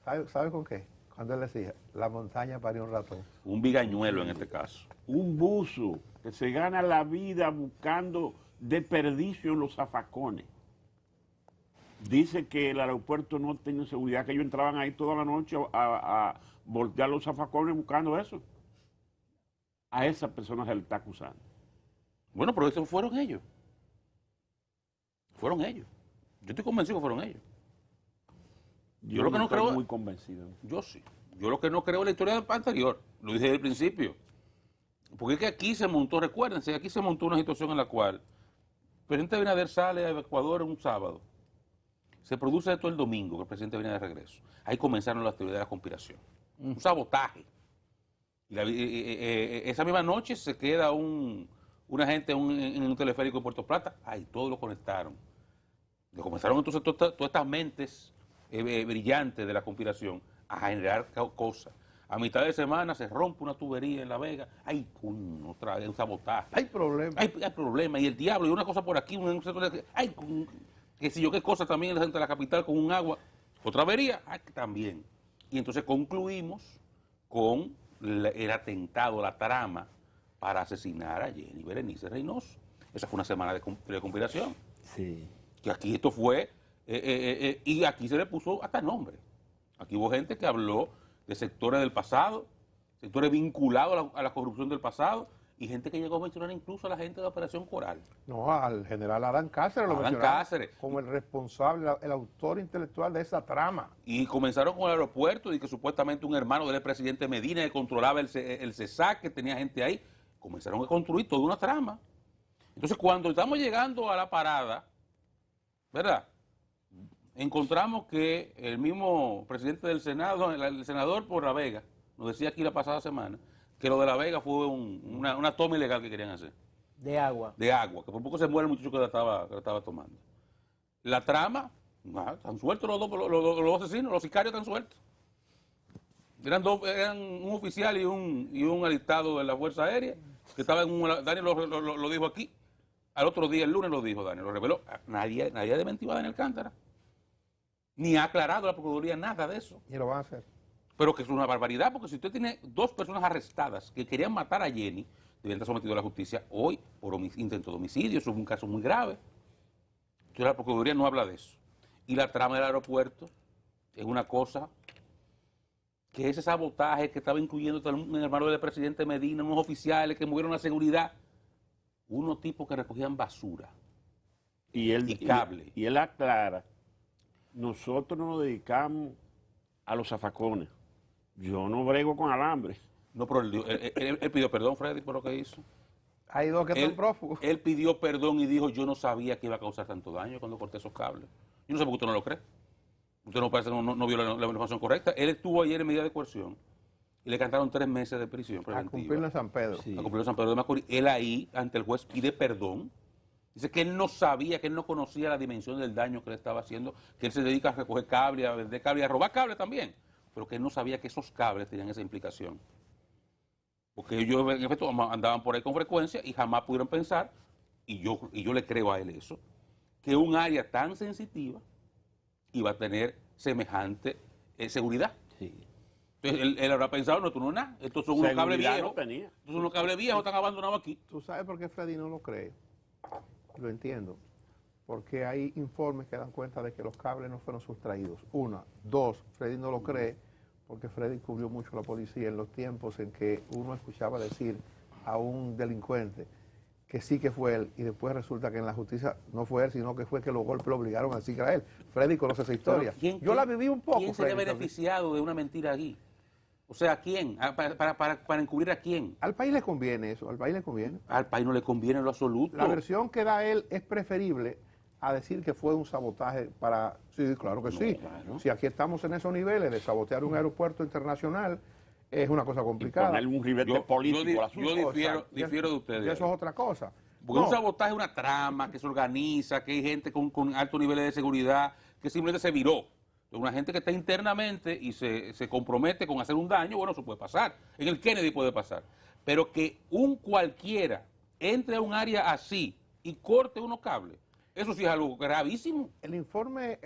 ¿Sabe con qué? Cuando él decía, la montaña parió un ratón. Un bigañuelo en este caso. Un buzo que se gana la vida buscando desperdicio en los zafacones. Dice que el aeropuerto no tenía seguridad, que ellos entraban ahí toda la noche a voltear los zafacones buscando eso. A esas personas se le está acusando. Bueno, pero esos fueron ellos. Fueron ellos. Yo estoy convencido que fueron ellos. Yo lo que no estoy creo... muy convencido. Yo sí. Yo lo que no creo es la historia anterior. Lo dije desde el principio. Porque es que aquí se montó, recuérdense, aquí se montó una situación en la cual el presidente Abinader sale a Ecuador en un sábado. Se produce esto el domingo, que el presidente viene de regreso. Ahí comenzaron las teorías de la conspiración. Un sabotaje. Y esa misma noche se queda una gente en un teleférico de Puerto Plata. Ahí todos lo conectaron. Le comenzaron entonces todas estas mentes brillantes de la conspiración a generar cosas. A mitad de semana se rompe una tubería en La Vega. Hay otra vez un sabotaje. Hay problemas. Hay problemas. Y el diablo, y una cosa por aquí, hay qué sé yo, qué cosa también en la gente de la capital con un agua. Otra avería, también. Y entonces concluimos con el atentado, la trama para asesinar a Jenny Berenice Reynoso. Esa fue una semana de conspiración. Sí. Que aquí esto fue, y aquí se le puso hasta nombre. Aquí hubo gente que habló de sectores del pasado, sectores vinculados a la corrupción del pasado, y gente que llegó a mencionar incluso a la gente de la Operación Coral. No, al general Adán Cáceres lo Adán mencionaron Cáceres. como el responsable, el autor intelectual de esa trama. Y comenzaron con el aeropuerto y que supuestamente un hermano del presidente Medina que controlaba el CESAC, que tenía gente ahí. Comenzaron a construir toda una trama. Entonces, cuando estamos llegando a la parada, ¿verdad? Encontramos que el mismo presidente del Senado, el senador por La Vega, nos decía aquí la pasada semana, que lo de La Vega fue una toma ilegal que querían hacer. De agua. De agua, que por poco se muere el muchacho que la estaba tomando. La trama, están sueltos los asesinos, los sicarios están sueltos. Eran un oficial y un alistado de la Fuerza Aérea, que estaba Daniel lo dijo aquí. Al otro día, el lunes lo dijo Daniel, lo reveló. Nadie ha desmentido a Daniel Alcántara. Ni ha aclarado la Procuraduría nada de eso. Y lo van a hacer. Pero que es una barbaridad, porque si usted tiene 2 personas arrestadas que querían matar a Jenny, debían estar sometidos a la justicia hoy por intento de homicidio. Eso es un caso muy grave. Entonces la Procuraduría no habla de eso. Y la trama del aeropuerto es una cosa que ese sabotaje que estaba incluyendo un hermano del presidente Medina, unos oficiales que movieron la seguridad, unos tipos que recogían basura y cable. Y él aclara, nosotros nos dedicamos a los zafacones. Yo no brego con alambre. No, pero él pidió perdón, Freddy, por lo que hizo. Hay 2 que están prófugos. Él pidió perdón y dijo, yo no sabía que iba a causar tanto daño cuando corté esos cables. Yo no sé por qué usted no lo cree. Usted no parece no vio la información correcta. Él estuvo ayer en medida de coerción y le cantaron 3 meses de prisión preventiva. A cumplirlo en San Pedro. Sí. A cumplirlo en San Pedro de Macorís. Él ahí, ante el juez, pide perdón. Dice que él no sabía, que él no conocía la dimensión del daño que le estaba haciendo, que él se dedica a recoger cable, a vender cable y a robar cable también, pero que él no sabía que esos cables tenían esa implicación. Porque ellos, en efecto, andaban por ahí con frecuencia y jamás pudieron pensar, y yo le creo a él eso, que un área tan sensitiva iba a tener semejante seguridad. Sí. Entonces, él habrá pensado, no, esto no es nada, estos son unos cables Seguridad viejos, no tenía. estos son unos cables viejos, están abandonados aquí. ¿Tú sabes por qué Freddy no lo cree? Lo entiendo. Porque hay informes que dan cuenta de que los cables no fueron sustraídos. 1. 2. Freddy no lo cree porque Freddy cubrió mucho a la policía en los tiempos en que uno escuchaba decir a un delincuente que sí que fue él y después resulta que en la justicia no fue él, sino que fue que los golpes lo obligaron a decir que era él. Freddy conoce esa historia. Yo la viví un poco. ¿Quién sería Freddy, beneficiado de una mentira aquí? O sea, ¿a quién? ¿Para encubrir a quién? Al país le conviene eso, al país le conviene. Al país no le conviene en lo absoluto. La versión que da él es preferible a decir que fue un sabotaje para... Sí, claro que sí. Claro. Si aquí estamos en esos niveles de sabotear un aeropuerto internacional, es una cosa complicada. Ponerle un ribete político al asunto. Yo difiero de ustedes. Y eso es otra cosa. Porque No, un sabotaje es una trama que se organiza, que hay gente con altos niveles de seguridad, que simplemente se viró. Una gente que está internamente y se compromete con hacer un daño, bueno, eso puede pasar. En el Kennedy puede pasar. Pero que un cualquiera entre a un área así y corte unos cables, eso sí es algo gravísimo. el informe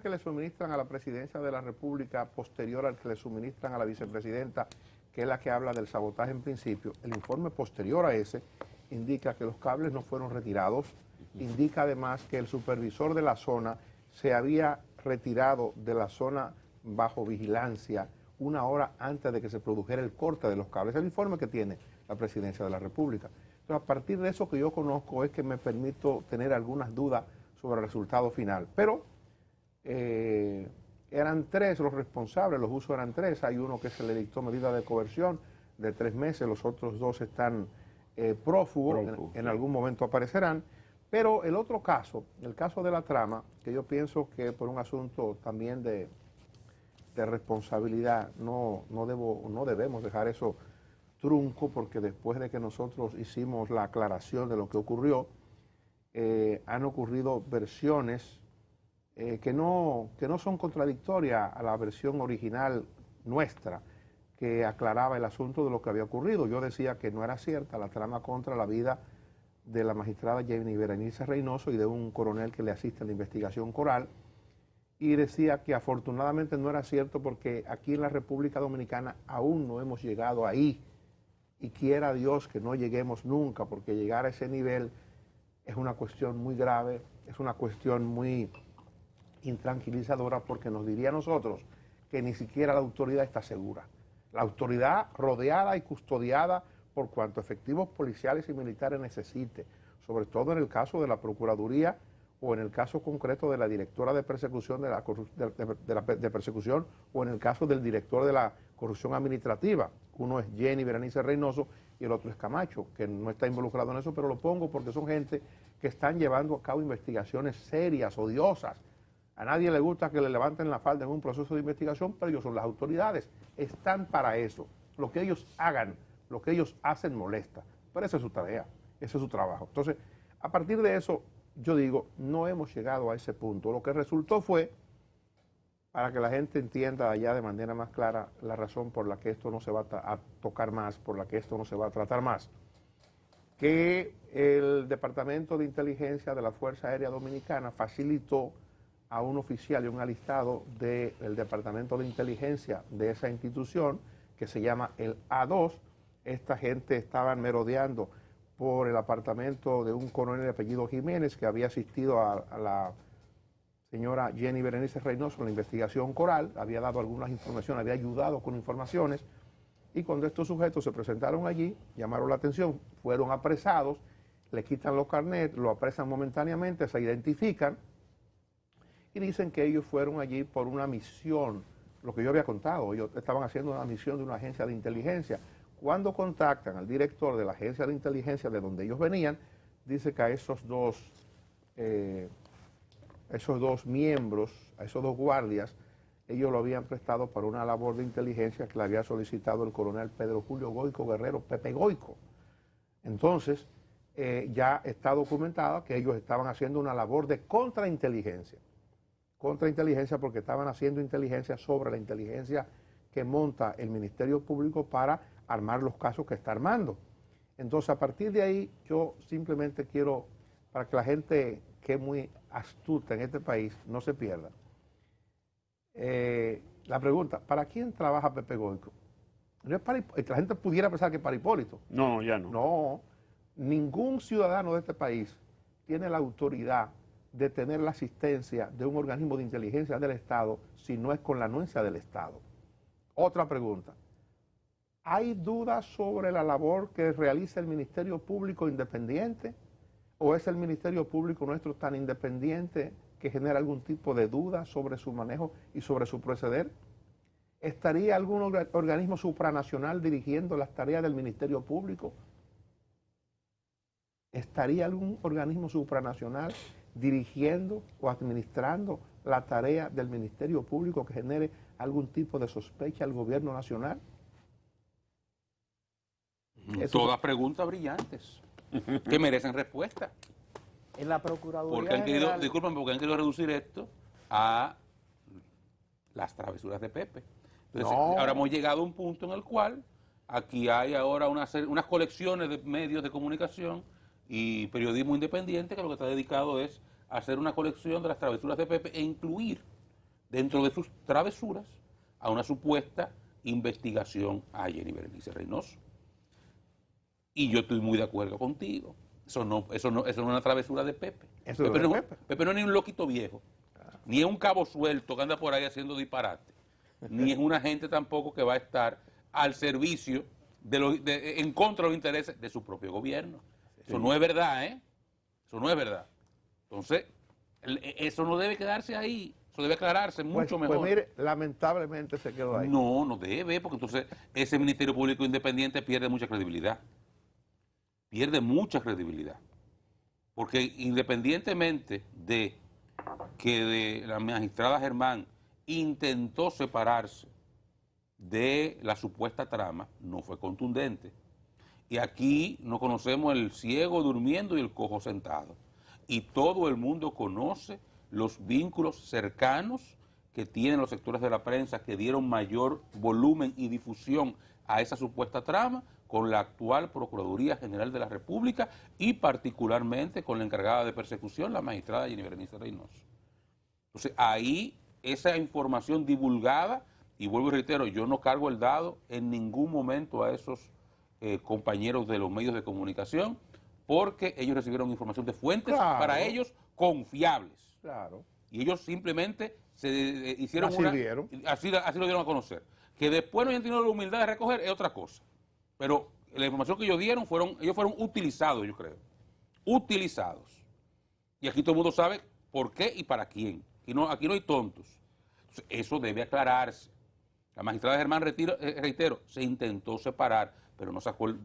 que le suministran a la presidencia de la República posterior al que le suministran a la vicepresidenta, que es la que habla del sabotaje en principio, el informe posterior a ese indica que los cables no fueron retirados, indica además que el supervisor de la zona se había retirado de la zona bajo vigilancia 1 hora antes de que se produjera el corte de los cables. Es el informe que tiene la Presidencia de la República. Entonces, a partir de eso que yo conozco es que me permito tener algunas dudas sobre el resultado final. Pero eran 3 los responsables, los usos eran 3. Hay uno que se le dictó medida de coerción de 3 meses, los otros 2 están prófugos, en algún momento aparecerán. Pero el otro caso, el caso de la trama, que yo pienso que por un asunto también de responsabilidad, no debemos dejar eso trunco, porque después de que nosotros hicimos la aclaración de lo que ocurrió, han ocurrido versiones que no son contradictorias a la versión original nuestra, que aclaraba el asunto de lo que había ocurrido. Yo decía que no era cierta la trama contra la vida de la magistrada Jenny Berenice Reynoso y de un coronel que le asiste a la investigación Coral, y decía que afortunadamente no era cierto porque aquí en la República Dominicana aún no hemos llegado ahí, y quiera Dios que no lleguemos nunca, porque llegar a ese nivel es una cuestión muy grave, es una cuestión muy intranquilizadora, porque nos diría a nosotros que ni siquiera la autoridad está segura. La autoridad rodeada y custodiada por cuanto efectivos policiales y militares necesite, sobre todo en el caso de la Procuraduría o en el caso concreto de la directora de persecución de persecución, o en el caso del director de la corrupción administrativa. Uno es Jenny Berenice Reynoso y el otro es Camacho, que no está involucrado en eso, pero lo pongo porque son gente que están llevando a cabo investigaciones serias, odiosas. A nadie le gusta que le levanten la falda en un proceso de investigación, pero ellos son las autoridades, están para eso. Lo que ellos hagan, lo que ellos hacen molesta, pero esa es su tarea, ese es su trabajo. Entonces, a partir de eso, yo digo, no hemos llegado a ese punto. Lo que resultó fue, para que la gente entienda allá de manera más clara la razón por la que esto no se va a tocar más, por la que esto no se va a tratar más, que el Departamento de Inteligencia de la Fuerza Aérea Dominicana facilitó a un oficial y un alistado del Departamento de Inteligencia de esa institución, que se llama el A2. Esta gente estaban merodeando por el apartamento de un coronel de apellido Jiménez, que había asistido a la señora Jenny Berenice Reynoso en la investigación Coral, había dado algunas informaciones, había ayudado con informaciones, y cuando estos sujetos se presentaron allí, llamaron la atención, fueron apresados, le quitan los carnets, lo apresan momentáneamente, se identifican, y dicen que ellos fueron allí por una misión, lo que yo había contado, ellos estaban haciendo una misión de una agencia de inteligencia. Cuando contactan al director de la agencia de inteligencia de donde ellos venían, dice que a esos dos miembros, a esos 2 guardias, ellos lo habían prestado para una labor de inteligencia que le había solicitado el coronel Pedro Julio Goico Guerrero, Pepe Goico. Entonces, ya está documentada que ellos estaban haciendo una labor de contrainteligencia porque estaban haciendo inteligencia sobre la inteligencia que monta el Ministerio Público para armar los casos que está armando. Entonces, a partir de ahí, yo simplemente quiero, para que la gente que es muy astuta en este país no se pierda, la pregunta, ¿para quién trabaja Pepe Goico? No es para, la gente pudiera pensar que es para Hipólito. No, ya no. No, ningún ciudadano de este país tiene la autoridad de tener la asistencia de un organismo de inteligencia del Estado si no es con la anuencia del Estado. Otra pregunta. ¿Hay dudas sobre la labor que realiza el Ministerio Público independiente? ¿O es el Ministerio Público nuestro tan independiente que genera algún tipo de duda sobre su manejo y sobre su proceder? ¿Estaría algún organismo supranacional dirigiendo las tareas del Ministerio Público? ¿Estaría algún organismo supranacional dirigiendo o administrando la tarea del Ministerio Público que genere algún tipo de sospecha al gobierno nacional? Todas preguntas brillantes que merecen respuesta. En la Procuraduría Porque han querido, General... disculpen, porque han querido reducir esto a las travesuras de Pepe. Entonces, ahora hemos llegado a un punto en el cual aquí hay ahora unas colecciones de medios de comunicación y periodismo independiente que lo que está dedicado es a hacer una colección de las travesuras de Pepe e incluir dentro de sus travesuras a una supuesta investigación a Jenny Berenice Reynoso. Y yo estoy muy de acuerdo contigo. Eso no es una travesura de Pepe. Pepe no es ni un loquito viejo. ni es un cabo suelto que anda por ahí haciendo disparate, ni es una gente tampoco que va a estar al servicio en contra de los intereses de su propio gobierno. Eso no es verdad, ¿eh? Eso no es verdad. Entonces, eso no debe quedarse ahí, eso debe aclararse mucho mejor. Pues mire, lamentablemente se quedó ahí. No, no debe, porque entonces ese Ministerio Público Independiente pierde mucha credibilidad. Pierde mucha credibilidad. Porque independientemente de que de la magistrada Germán intentó separarse de la supuesta trama, no fue contundente. Y aquí no conocemos el ciego durmiendo y el cojo sentado. Y todo el mundo conoce los vínculos cercanos que tienen los sectores de la prensa que dieron mayor volumen y difusión a esa supuesta trama con la actual Procuraduría General de la República y particularmente con la encargada de persecución, la magistrada Jenny Berenice Reynoso. Entonces, ahí esa información divulgada, y vuelvo y reitero, yo no cargo el dado en ningún momento a esos compañeros de los medios de comunicación, porque ellos recibieron información de fuentes para ellos confiables. Claro. Y ellos simplemente se hicieron así lo dieron a conocer. Que después no hayan tenido la humildad de recoger es otra cosa. Pero la información que ellos dieron, ellos fueron utilizados, yo creo. Utilizados. Y aquí todo el mundo sabe por qué y para quién. Aquí no hay tontos. Entonces, eso debe aclararse. La magistrada Germán, reitero, se intentó separar, pero no sacó el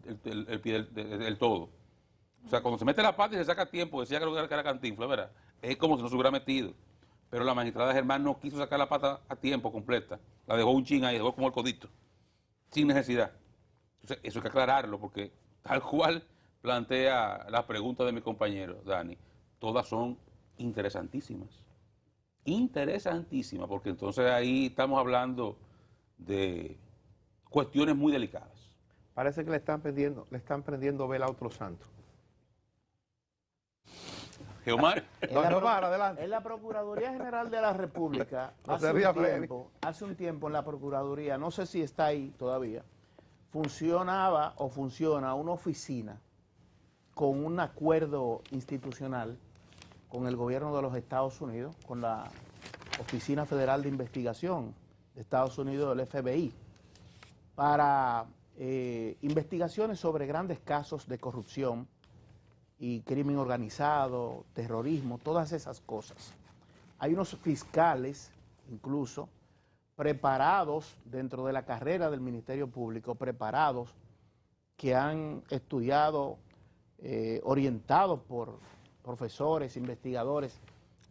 pie del todo. O sea, cuando se mete la pata y se saca tiempo, decía que era Cantinflas, ¿verdad? Es como si no se hubiera metido. Pero la magistrada Germán no quiso sacar la pata a tiempo completa. La dejó un chin ahí, dejó como el codito. Sin necesidad. Entonces, eso hay que aclararlo, porque tal cual plantea las preguntas de mi compañero, Dani, todas son interesantísimas. Interesantísimas, porque entonces ahí estamos hablando de cuestiones muy delicadas. Parece que le están prendiendo vela a otro santo. Geomar. Geomar, adelante. En la Procuraduría General de la República, No hace un tiempo en la Procuraduría, no sé si está ahí todavía, funcionaba o funciona una oficina con un acuerdo institucional con el gobierno de los Estados Unidos, con la Oficina Federal de Investigación de Estados Unidos, del FBI, para investigaciones sobre grandes casos de corrupción y crimen organizado, terrorismo, todas esas cosas. Hay unos fiscales, incluso, preparados dentro de la carrera del Ministerio Público, preparados, que han estudiado, orientados por profesores, investigadores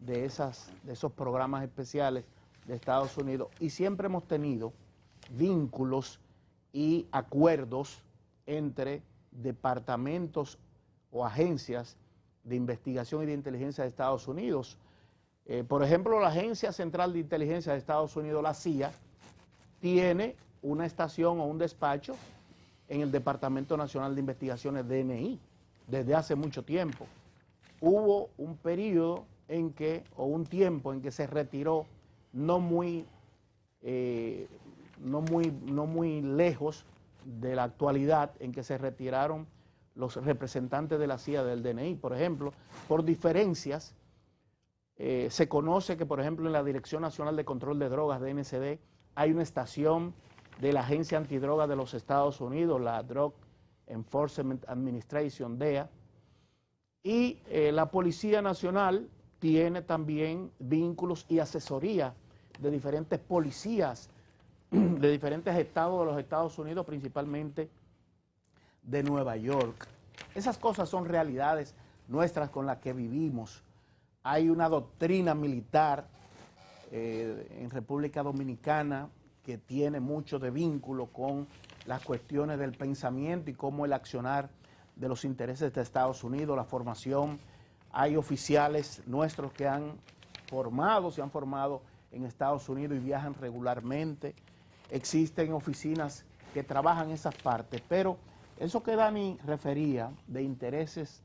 de esos programas especiales de Estados Unidos, y siempre hemos tenido vínculos y acuerdos entre departamentos o agencias de investigación y de inteligencia de Estados Unidos. Por ejemplo, la Agencia Central de Inteligencia de Estados Unidos, la CIA, tiene una estación o un despacho en el Departamento Nacional de Investigaciones, DNI, desde hace mucho tiempo. Hubo un periodo un tiempo en que se retiró, no muy lejos de la actualidad, en que se retiraron los representantes de la CIA del DNI, por ejemplo, por diferencias. Se conoce que, por ejemplo, en la Dirección Nacional de Control de Drogas, DNCD, hay una estación de la Agencia Antidroga de los Estados Unidos, la Drug Enforcement Administration, DEA, y la Policía Nacional tiene también vínculos y asesoría de diferentes policías de diferentes estados de los Estados Unidos, principalmente de Nueva York. Esas cosas son realidades nuestras con las que vivimos. Hay una doctrina militar en República Dominicana que tiene mucho de vínculo con las cuestiones del pensamiento y cómo el accionar de los intereses de Estados Unidos, la formación. Hay oficiales nuestros que se han formado en Estados Unidos y viajan regularmente. Existen oficinas que trabajan esas partes, pero eso que Dani refería de intereses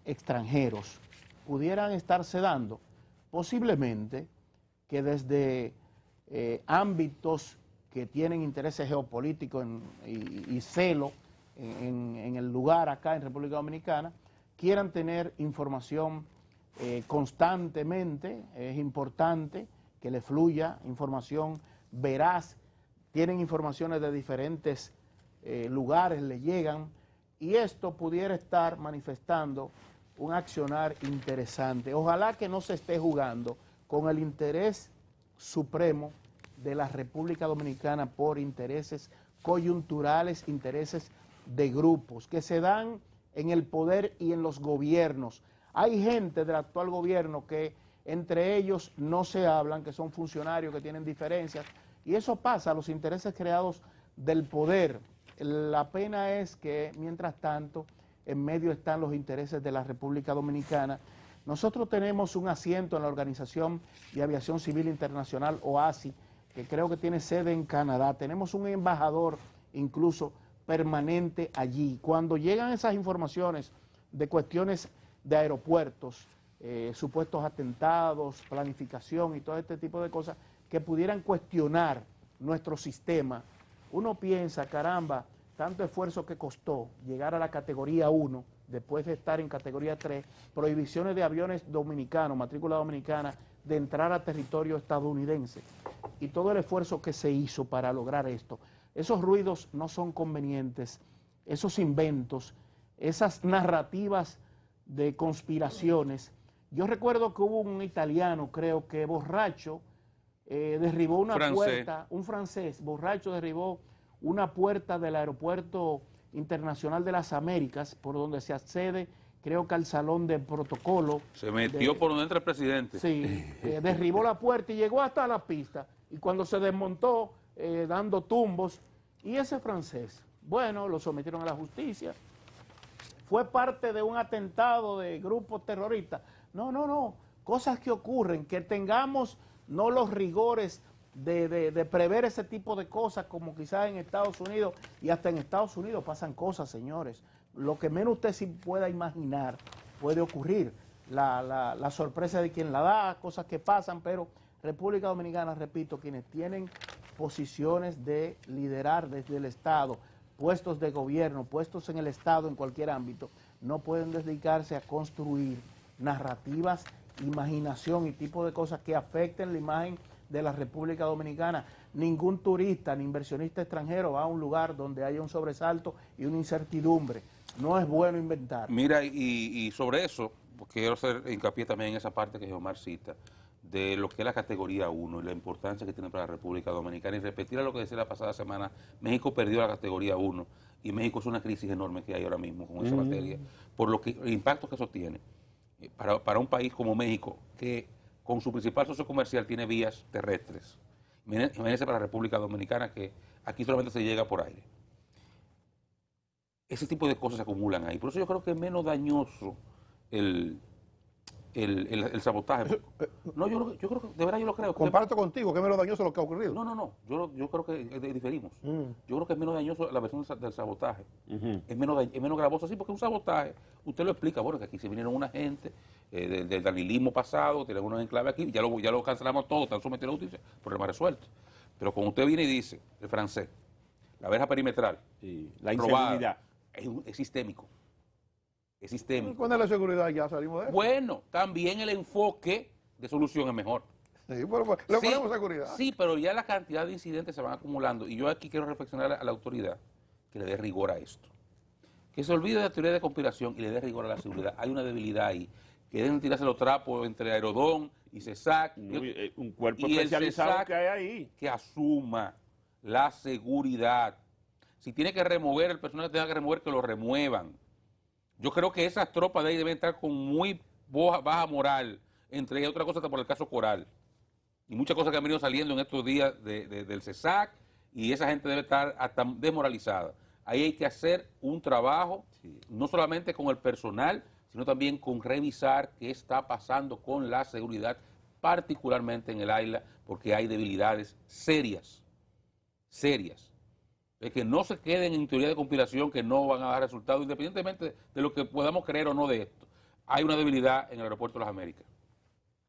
extranjeros pudieran estarse dando posiblemente que desde ámbitos que tienen intereses geopolíticos y celo en el lugar acá en República Dominicana, quieran tener información constantemente. Es importante que le fluya información veraz. Tienen informaciones de diferentes lugares, le llegan, y esto pudiera estar manifestando un accionar interesante. Ojalá que no se esté jugando con el interés supremo de la República Dominicana por intereses coyunturales, intereses de grupos que se dan en el poder y en los gobiernos. Hay gente del actual gobierno que entre ellos no se hablan, que son funcionarios que tienen diferencias, y eso pasa, los intereses creados del poder. La pena es que, mientras tanto, en medio están los intereses de la República Dominicana. Nosotros tenemos un asiento en la Organización de Aviación Civil Internacional, OASI, que creo que tiene sede en Canadá. Tenemos un embajador incluso permanente allí. Cuando llegan esas informaciones de cuestiones de aeropuertos, supuestos atentados, planificación y todo este tipo de cosas que pudieran cuestionar nuestro sistema, uno piensa, caramba, tanto esfuerzo que costó llegar a la categoría 1, después de estar en categoría 3, prohibiciones de aviones dominicanos, matrícula dominicana, de entrar a territorio estadounidense, y todo el esfuerzo que se hizo para lograr esto. Esos ruidos no son convenientes, esos inventos, esas narrativas de conspiraciones. Yo recuerdo que hubo un italiano, creo que borracho, derribó una puerta, un francés borracho derribó una puerta del Aeropuerto Internacional de las Américas, por donde se accede, creo que al salón de protocolo. Se metió por donde entra el presidente. Sí, derribó la puerta y llegó hasta la pista, y cuando se desmontó, dando tumbos, y ese francés, bueno, lo sometieron a la justicia. ¿Fue parte de un atentado de grupos terroristas? No, cosas que ocurren, que tengamos no los rigores de prever ese tipo de cosas, como quizás en Estados Unidos, y hasta en Estados Unidos pasan cosas, señores. Lo que menos usted sí pueda imaginar puede ocurrir. La sorpresa de quien la da, cosas que pasan, pero República Dominicana, repito, quienes tienen posiciones de liderar desde el Estado, puestos de gobierno, puestos en el Estado en cualquier ámbito, no pueden dedicarse a construir narrativas, imaginación y tipo de cosas que afecten la imagen de la República Dominicana. Ningún turista ni inversionista extranjero va a un lugar donde haya un sobresalto y una incertidumbre. No es bueno inventar. Mira, y sobre eso, quiero hacer hincapié también en esa parte que Omar cita, de lo que es la categoría 1 y la importancia que tiene para la República Dominicana, y repetir a lo que decía la pasada semana, México perdió la categoría 1 y México es una crisis enorme que hay ahora mismo con esa materia, por lo que el impacto que eso tiene para un país como México, que con su principal socio comercial tiene vías terrestres. Imagínense para la República Dominicana, que aquí solamente se llega por aire. Ese tipo de cosas se acumulan ahí. Por eso yo creo que es menos dañoso el sabotaje. No, yo creo que, de verdad yo lo creo. Comparto contigo, que es menos dañoso lo que ha ocurrido. No, yo creo que diferimos. Yo creo que es menos dañoso la versión del sabotaje. Es menos gravoso así, porque un sabotaje, usted lo explica, bueno, que aquí se vinieron una gente del danilismo pasado, tienen unos enclaves aquí, ya lo cancelamos todo, están sometidos a la justicia, problema resuelto. Pero cuando usted viene y dice, el francés, la verja perimetral, la inseguridad, es sistémico. Es sistémico. ¿Cuándo es la seguridad? Ya salimos de eso. Bueno, también el enfoque de solución es mejor. Sí, pero le ponemos seguridad. Sí, pero ya la cantidad de incidentes se van acumulando. Y yo aquí quiero reflexionar a la autoridad que le dé rigor a esto. Que se olvide de la teoría de conspiración y le dé rigor a la seguridad. Hay una debilidad ahí. Que deben tirarse los trapos entre Aerodón y CESAC. Un cuerpo especializado que hay ahí. Que asuma la seguridad. Si tiene que remover el personal que tenga que remover, que lo remuevan. Yo creo que esas tropas de ahí deben estar con muy baja moral, entre otras cosas por el caso Coral. Y muchas cosas que han venido saliendo en estos días del CESAC, y esa gente debe estar hasta desmoralizada. Ahí hay que hacer un trabajo, no solamente con el personal, sino también con revisar qué está pasando con la seguridad, particularmente en el AILA, porque hay debilidades serias. Es que no se queden en teoría de conspiración que no van a dar resultados, independientemente de lo que podamos creer o no de esto. Hay una debilidad en el aeropuerto de las Américas.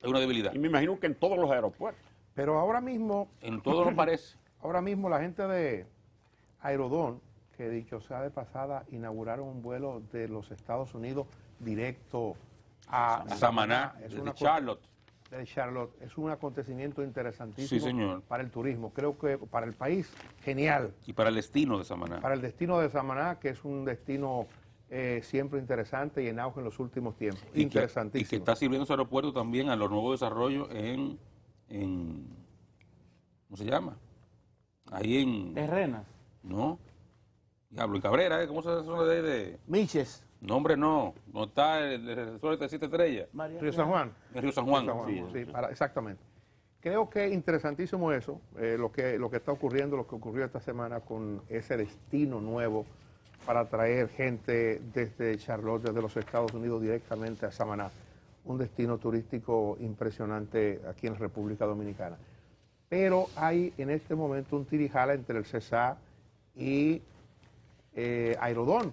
Hay una debilidad. Y me imagino que en todos los aeropuertos. Pero ahora mismo... En todos nos parece. Ahora mismo la gente de Aerodón, que dicho sea de pasada, inauguraron un vuelo de los Estados Unidos directo a Samaná, Es de una Charlotte. de Charlotte. Es un acontecimiento interesantísimo Sí, señor. para el turismo. Creo que para el país, genial. Y para el destino de Samaná. Para el destino de Samaná, que es un destino siempre interesante y en auge en los últimos tiempos. Y Interesantísimo. que está sirviendo ese aeropuerto también a los nuevos desarrollos en ¿cómo se llama? Ahí en... Terrenas. No. Diablo, en Cabrera, ¿cómo se llama de...? Miches. No, hombre, no. No está el resort de 7 estrellas. Río San Juan. En Río San Juan. Exactamente. Creo que es interesantísimo eso, lo que está ocurriendo, lo que ocurrió esta semana con ese destino nuevo para traer gente desde Charlotte, desde los Estados Unidos directamente a Samaná. Un destino turístico impresionante aquí en la República Dominicana. Pero hay en este momento un tirijala entre el CESA y Aerodón,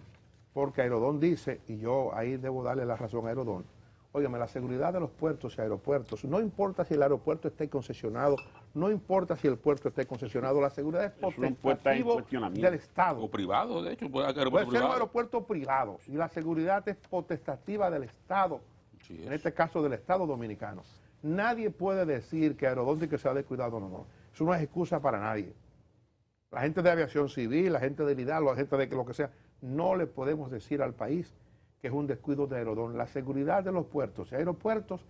porque Aerodón dice, y yo ahí debo darle la razón a Aerodón, óigame, la seguridad de los puertos y aeropuertos, no importa si el aeropuerto esté concesionado, no importa si el puerto esté concesionado, la seguridad es potestativo del Estado. O privado, de hecho, puede ser un aeropuerto privado y la seguridad es potestativa del Estado, en este caso del Estado dominicano. Nadie puede decir que Aerodón tiene que sea descuidado, no. Eso no es excusa para nadie. La gente de aviación civil, la gente de Vidal, la gente de lo que sea, no le podemos decir al país que es un descuido de Aerodón. La seguridad de los puertos y aeropuertos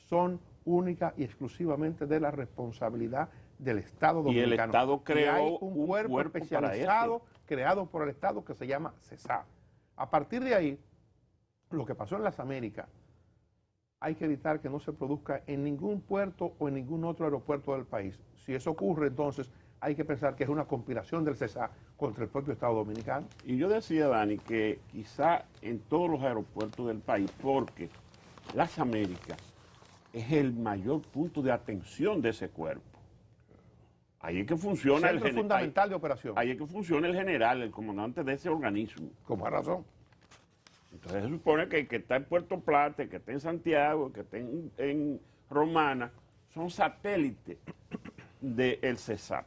son única y exclusivamente de la responsabilidad del Estado dominicano. Y el Estado creó y hay un cuerpo especializado creado por el Estado que se llama CESA. A partir de ahí, lo que pasó en las Américas, hay que evitar que no se produzca en ningún puerto o en ningún otro aeropuerto del país. Si eso ocurre, entonces hay que pensar que es una conspiración del CESA contra el propio Estado dominicano. Y yo decía, Dani, que quizá en todos los aeropuertos del país, porque las Américas es el mayor punto de atención de ese cuerpo. Ahí es que funciona el centro fundamental de operación. Ahí es que funciona el general, el comandante de ese organismo. Con más razón. Entonces se supone que el que está en Puerto Plata, el que está en Santiago, el que está en Romana, son satélites del CESA.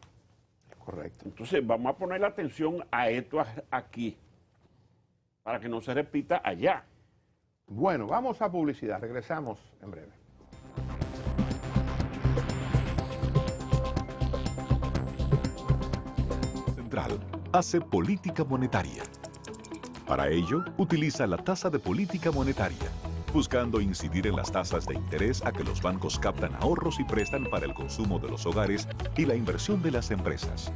Correcto. Entonces vamos a poner la atención a esto aquí, para que no se repita allá. Bueno, vamos a publicidad, regresamos en breve. Central hace política monetaria. Para ello, utiliza la tasa de política monetaria, buscando incidir en las tasas de interés a que los bancos captan ahorros y prestan para el consumo de los hogares y la inversión de las empresas.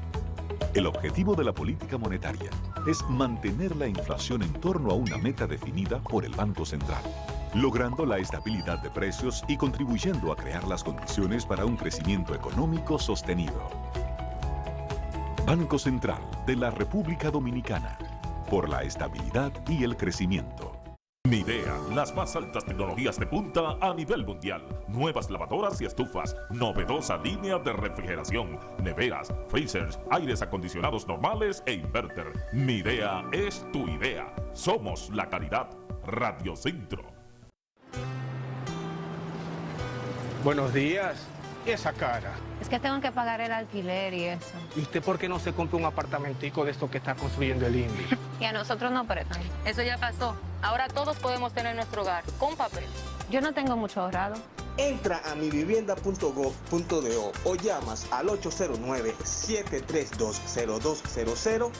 El objetivo de la política monetaria es mantener la inflación en torno a una meta definida por el Banco Central, logrando la estabilidad de precios y contribuyendo a crear las condiciones para un crecimiento económico sostenido. Banco Central de la República Dominicana, por la estabilidad y el crecimiento. Midea, las más altas tecnologías de punta a nivel mundial. Nuevas lavadoras y estufas, novedosa línea de refrigeración, neveras, freezers, aires acondicionados normales e inverter. Midea es tu idea. Somos la calidad. Radio Centro. Buenos días. ¿Y esa cara? Es que tengo que pagar el alquiler y eso. ¿Y usted por qué no se compra un apartamentico de estos que está construyendo el INVI? Y a nosotros no prestan. Eso ya pasó. Ahora todos podemos tener nuestro hogar con papel. Yo no tengo mucho ahorrado. Entra a mivivienda.gov.do o llamas al 809-732-0200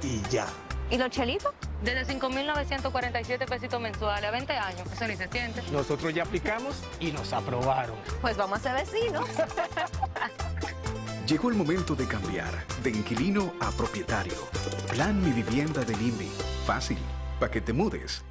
y ya. ¿Y los chelitos? Desde 5.947 pesitos mensuales a 20 años. Eso ni se siente. Nosotros ya aplicamos y nos aprobaron. Pues vamos a ser vecinos. Llegó el momento de cambiar de inquilino a propietario. Plan Mi Vivienda del INVI. Fácil, para que te mudes.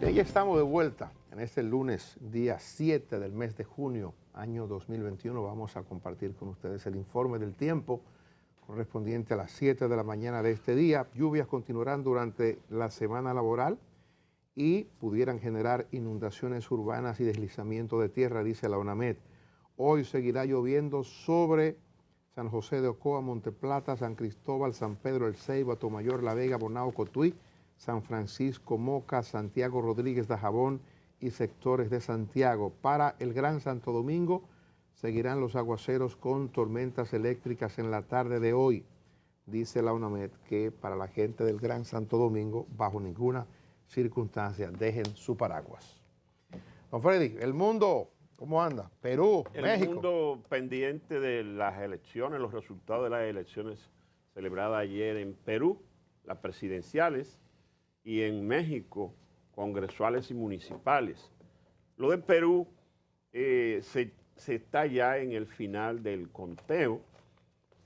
Bien, ya estamos de vuelta en este lunes, día 7 del mes de junio, año 2021. Vamos a compartir con ustedes el informe del tiempo correspondiente a las 7 de la mañana de este día. Lluvias continuarán durante la semana laboral y pudieran generar inundaciones urbanas y deslizamiento de tierra, dice la ONAMED. Hoy seguirá lloviendo sobre San José de Ocoa, Monteplata, San Cristóbal, San Pedro el Ceibo, Atomayor, La Vega, Bonao, Cotuí, San Francisco, Moca, Santiago Rodríguez, Dajabón y sectores de Santiago. Para el Gran Santo Domingo seguirán los aguaceros con tormentas eléctricas en la tarde de hoy. Dice la UNAMED que para la gente del Gran Santo Domingo, bajo ninguna circunstancia, dejen su paraguas. Don Freddy, el mundo, ¿cómo anda? Perú, México. El mundo pendiente de las elecciones, los resultados de las elecciones celebradas ayer en Perú, las presidenciales, y en México, congresuales y municipales. Lo de Perú se está ya en el final del conteo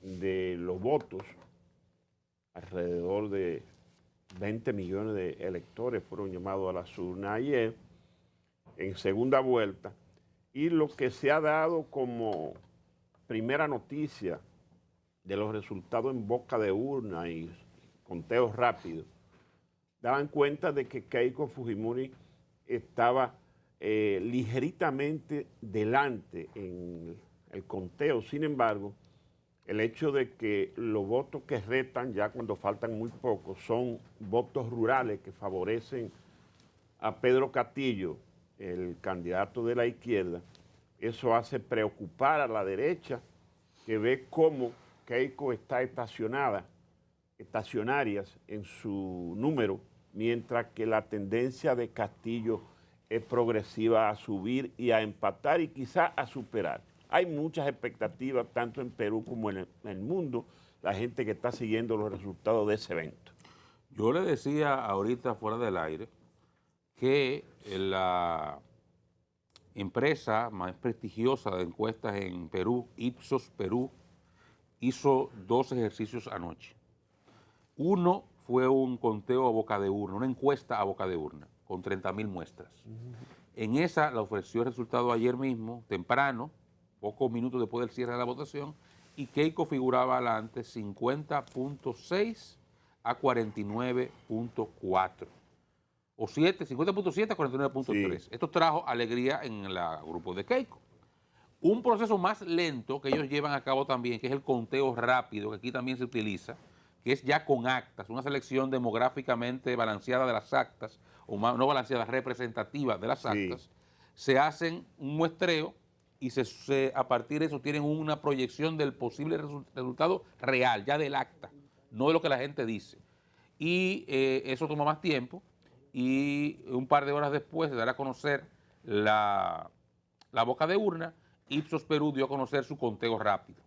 de los votos. Alrededor de 20 millones de electores fueron llamados a las urnas ayer en segunda vuelta. Y lo que se ha dado como primera noticia de los resultados en boca de urna y conteos rápidos, daban cuenta de que Keiko Fujimori estaba ligeramente delante en el conteo. Sin embargo, el hecho de que los votos que restan, ya cuando faltan muy pocos, son votos rurales que favorecen a Pedro Castillo, el candidato de la izquierda, eso hace preocupar a la derecha, que ve cómo Keiko está estacionarias en su número, mientras que la tendencia de Castillo es progresiva a subir y a empatar y quizá a superar. Hay muchas expectativas, tanto en Perú como en el mundo, la gente que está siguiendo los resultados de ese evento. Yo le decía ahorita fuera del aire que la empresa más prestigiosa de encuestas en Perú, Ipsos Perú, hizo 2 ejercicios anoche. Uno fue un conteo a boca de urna, una encuesta a boca de urna, con 30.000 muestras. En esa la ofreció el resultado ayer mismo, temprano, pocos minutos después del cierre de la votación, y Keiko figuraba adelante 50.6 a 49.4. O 50.7 a 49.3. Sí. Esto trajo alegría en el grupo de Keiko. Un proceso más lento que ellos llevan a cabo también, que es el conteo rápido, que aquí también se utiliza, que es ya con actas, una selección demográficamente balanceada de las actas, o más, no balanceada, representativa de las actas, sí. Se hacen un muestreo y a partir de eso tienen una proyección del posible resultado real, ya del acta, no de lo que la gente dice. Y eso toma más tiempo y un par de horas después se dará a conocer la boca de urna. Ipsos Perú dio a conocer su conteo rápido.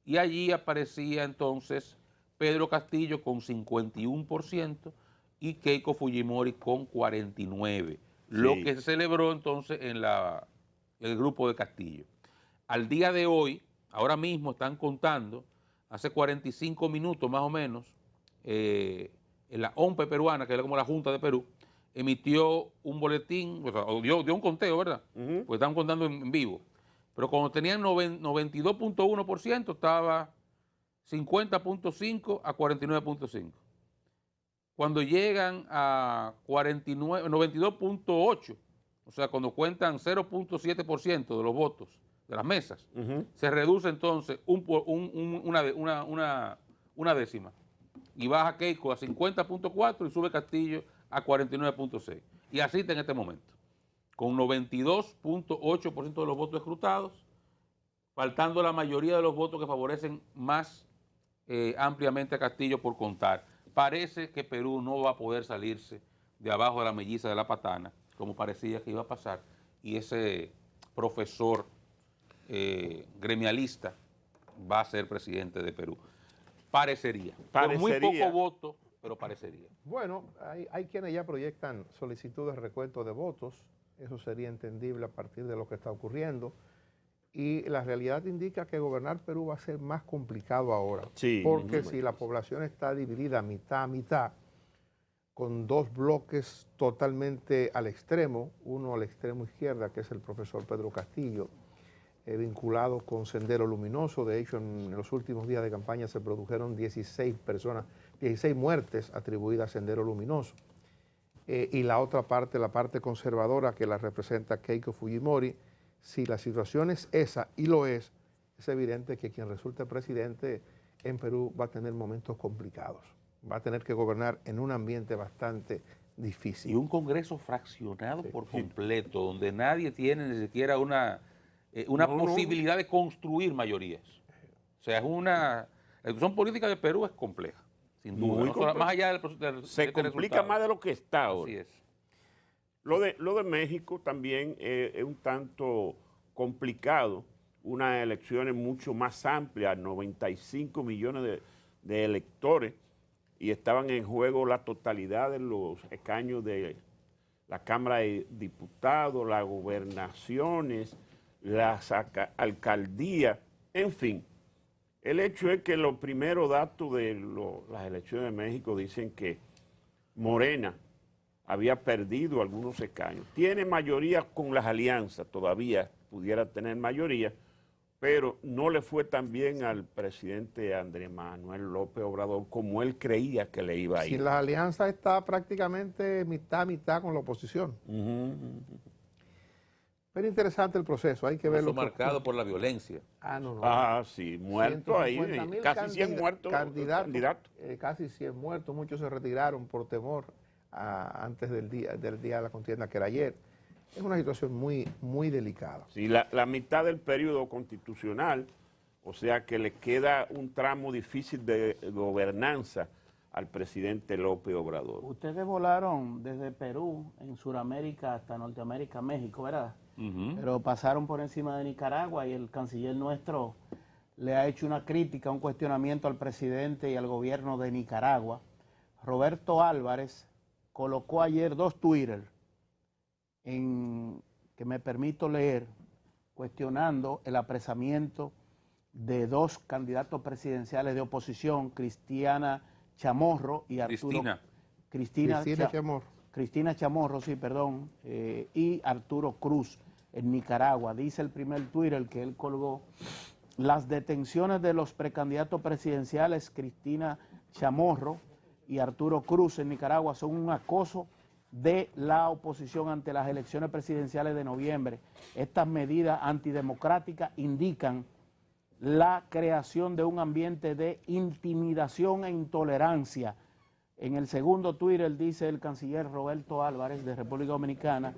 Y allí aparecía entonces Pedro Castillo con 51% y Keiko Fujimori con 49%. Sí. Lo que se celebró entonces en el grupo de Castillo. Al día de hoy, ahora mismo están contando, hace 45 minutos más o menos, en la OMPE peruana, que es como la Junta de Perú, emitió un boletín, o dio un conteo, ¿verdad? Pues están contando en vivo. Pero cuando tenían 92.1% estaba 50.5 a 49.5. Cuando llegan a 92.8, o sea, cuando cuentan 0.7% de los votos de las mesas, se reduce entonces una décima. Y baja Keiko a 50.4 y sube Castillo a 49.6. Y así está en este momento, con 92.8% de los votos escrutados, faltando la mayoría de los votos que favorecen más ampliamente a Castillo por contar. Parece que Perú no va a poder salirse de abajo de la melliza de la patana, como parecía que iba a pasar, y ese profesor gremialista va a ser presidente de Perú. Parecería. Por muy poco voto, pero parecería. Bueno, hay quienes ya proyectan solicitudes de recuento de votos. Eso sería entendible a partir de lo que está ocurriendo. Y la realidad indica que gobernar Perú va a ser más complicado ahora. Sí, porque si la población está dividida mitad a mitad, con dos bloques totalmente al extremo, uno al extremo izquierda, que es el profesor Pedro Castillo, vinculado con Sendero Luminoso. De hecho, en los últimos días de campaña se produjeron 16 muertes atribuidas a Sendero Luminoso. Y la otra parte, la parte conservadora, que la representa Keiko Fujimori. Si la situación es esa, y lo es evidente que quien resulte presidente en Perú va a tener momentos complicados. Va a tener que gobernar en un ambiente bastante difícil. Y un Congreso fraccionado por completo, donde nadie tiene ni siquiera una posibilidad de construir mayorías. O sea, la situación política de Perú es compleja, sin duda. Más allá del se complica más de lo que está ahora. Así es. Lo de México también es un tanto complicado. Unas elecciones mucho más amplias, 95 millones de electores, y estaban en juego la totalidad de los escaños de la Cámara de Diputados, las gobernaciones, las alcaldías, en fin. El hecho es que los primeros datos de las elecciones de México dicen que Morena había perdido algunos escaños. Tiene mayoría con las alianzas, todavía pudiera tener mayoría, pero no le fue tan bien al presidente Andrés Manuel López Obrador como él creía que le iba a ir. Si la alianza está prácticamente mitad a mitad con la oposición. Pero interesante el proceso, hay que verlo. Marcado por la violencia. Sí, muertos ahí, casi 100 muertos. Candidatos. Casi 100 muertos, muchos se retiraron por temor antes del día de la contienda, que era ayer. Es una situación muy, muy delicada. Sí, la mitad del periodo constitucional, o sea que le queda un tramo difícil de gobernanza al presidente López Obrador. Ustedes volaron desde Perú, en Sudamérica, hasta Norteamérica, México, ¿verdad? Pero pasaron por encima de Nicaragua y el canciller nuestro le ha hecho una crítica, un cuestionamiento al presidente y al gobierno de Nicaragua. Roberto Álvarez colocó ayer 2 Twitter que me permito leer, cuestionando el apresamiento de 2 candidatos presidenciales de oposición, Cristina Chamorro y Arturo... Cristina Chamorro, sí, perdón, y Arturo Cruz en Nicaragua. Dice el primer Twitter que él colgó: las detenciones de los precandidatos presidenciales Cristina Chamorro y Arturo Cruz en Nicaragua son un acoso de la oposición ante las elecciones presidenciales de noviembre. Estas medidas antidemocráticas indican la creación de un ambiente de intimidación e intolerancia. En el segundo Twitter dice el canciller Roberto Álvarez de República Dominicana: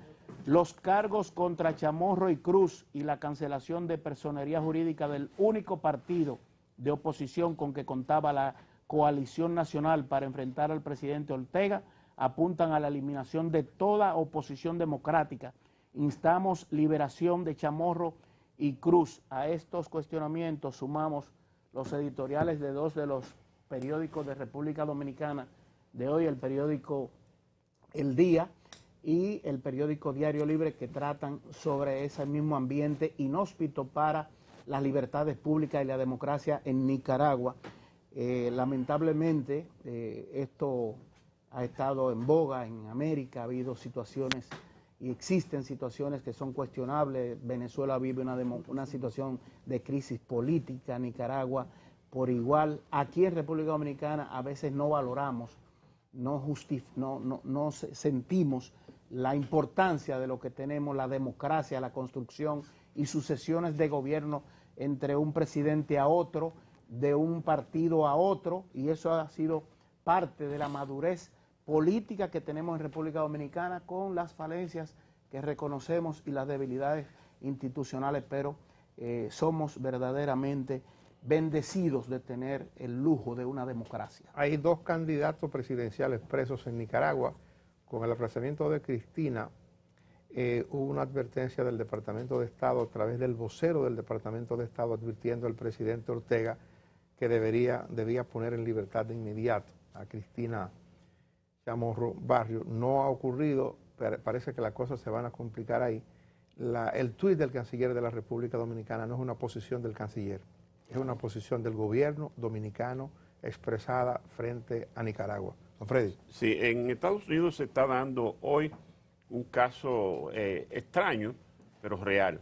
los cargos contra Chamorro y Cruz y la cancelación de personería jurídica del único partido de oposición con que contaba la coalición nacional para enfrentar al presidente Ortega apuntan a la eliminación de toda oposición democrática. Instamos liberación de Chamorro y Cruz. A estos cuestionamientos sumamos los editoriales de 2 de los periódicos de República Dominicana de hoy, el periódico El Día y el periódico Diario Libre, que tratan sobre ese mismo ambiente inhóspito para las libertades públicas y la democracia en Nicaragua. Lamentablemente, esto ha estado en boga en América, ha habido situaciones y existen situaciones que son cuestionables. Venezuela vive una situación de crisis política, Nicaragua por igual. Aquí en República Dominicana a veces no valoramos, no sentimos la importancia de lo que tenemos, la democracia, la construcción y sucesiones de gobierno entre un presidente a otro, de un partido a otro, y eso ha sido parte de la madurez política que tenemos en República Dominicana, con las falencias que reconocemos y las debilidades institucionales, pero somos verdaderamente bendecidos de tener el lujo de una democracia. Hay 2 candidatos presidenciales presos en Nicaragua. Con el apresamiento de Cristina, hubo una advertencia del Departamento de Estado a través del vocero del Departamento de Estado, advirtiendo al presidente Ortega que debía poner en libertad de inmediato a Cristina Chamorro Barrio. No ha ocurrido, pero parece que las cosas se van a complicar ahí. El tuit del canciller de la República Dominicana no es una posición del canciller, es una posición del gobierno dominicano expresada frente a Nicaragua. Don Freddy. Sí, en Estados Unidos se está dando hoy un caso extraño, pero real.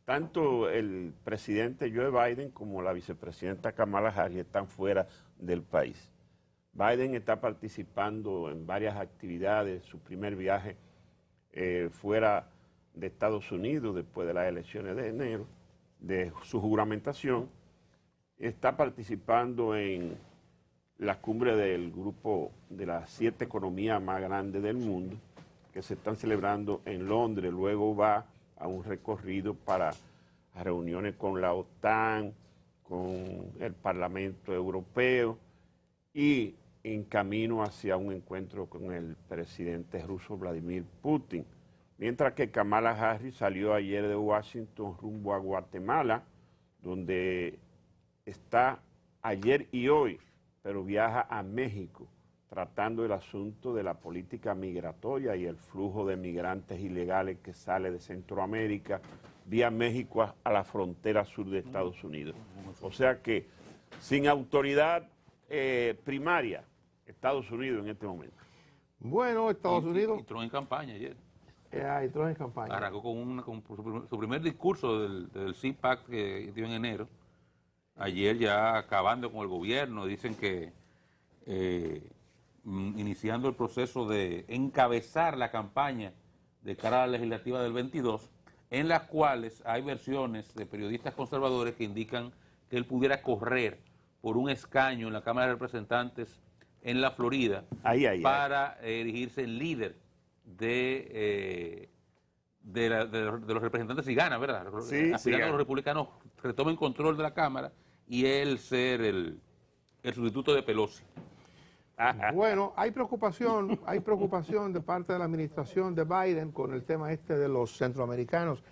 Tanto el presidente Joe Biden como la vicepresidenta Kamala Harris están fuera del país. Biden está participando en varias actividades, su primer viaje fuera de Estados Unidos después de las elecciones de enero, de su juramentación. Está participando en la cumbre del grupo de las 7 economías más grandes del mundo, que se están celebrando en Londres. Luego va a un recorrido para reuniones con la OTAN, con el Parlamento Europeo y en camino hacia un encuentro con el presidente ruso Vladimir Putin. Mientras que Kamala Harris salió ayer de Washington rumbo a Guatemala, donde está ayer y hoy, pero viaja a México, tratando el asunto de la política migratoria y el flujo de migrantes ilegales que sale de Centroamérica vía México a la frontera sur de Estados Unidos. O sea que sin autoridad primaria, Estados Unidos en este momento. Bueno, Estados Unidos... Y Trump en campaña ayer. Y Trump en campaña. Arrancó con su primer discurso del CPAC que dio en enero. Ayer ya acabando con el gobierno, dicen que iniciando el proceso de encabezar la campaña de cara a la legislativa del 22, en las cuales hay versiones de periodistas conservadores que indican que él pudiera correr por un escaño en la Cámara de Representantes en la Florida para erigirse en líder de los representantes si gana, ¿verdad? Sí, aspirando a los republicanos retomen control de la Cámara y él ser el sustituto de Pelosi. Bueno, hay preocupación de parte de la administración de Biden con el tema este de los centroamericanos.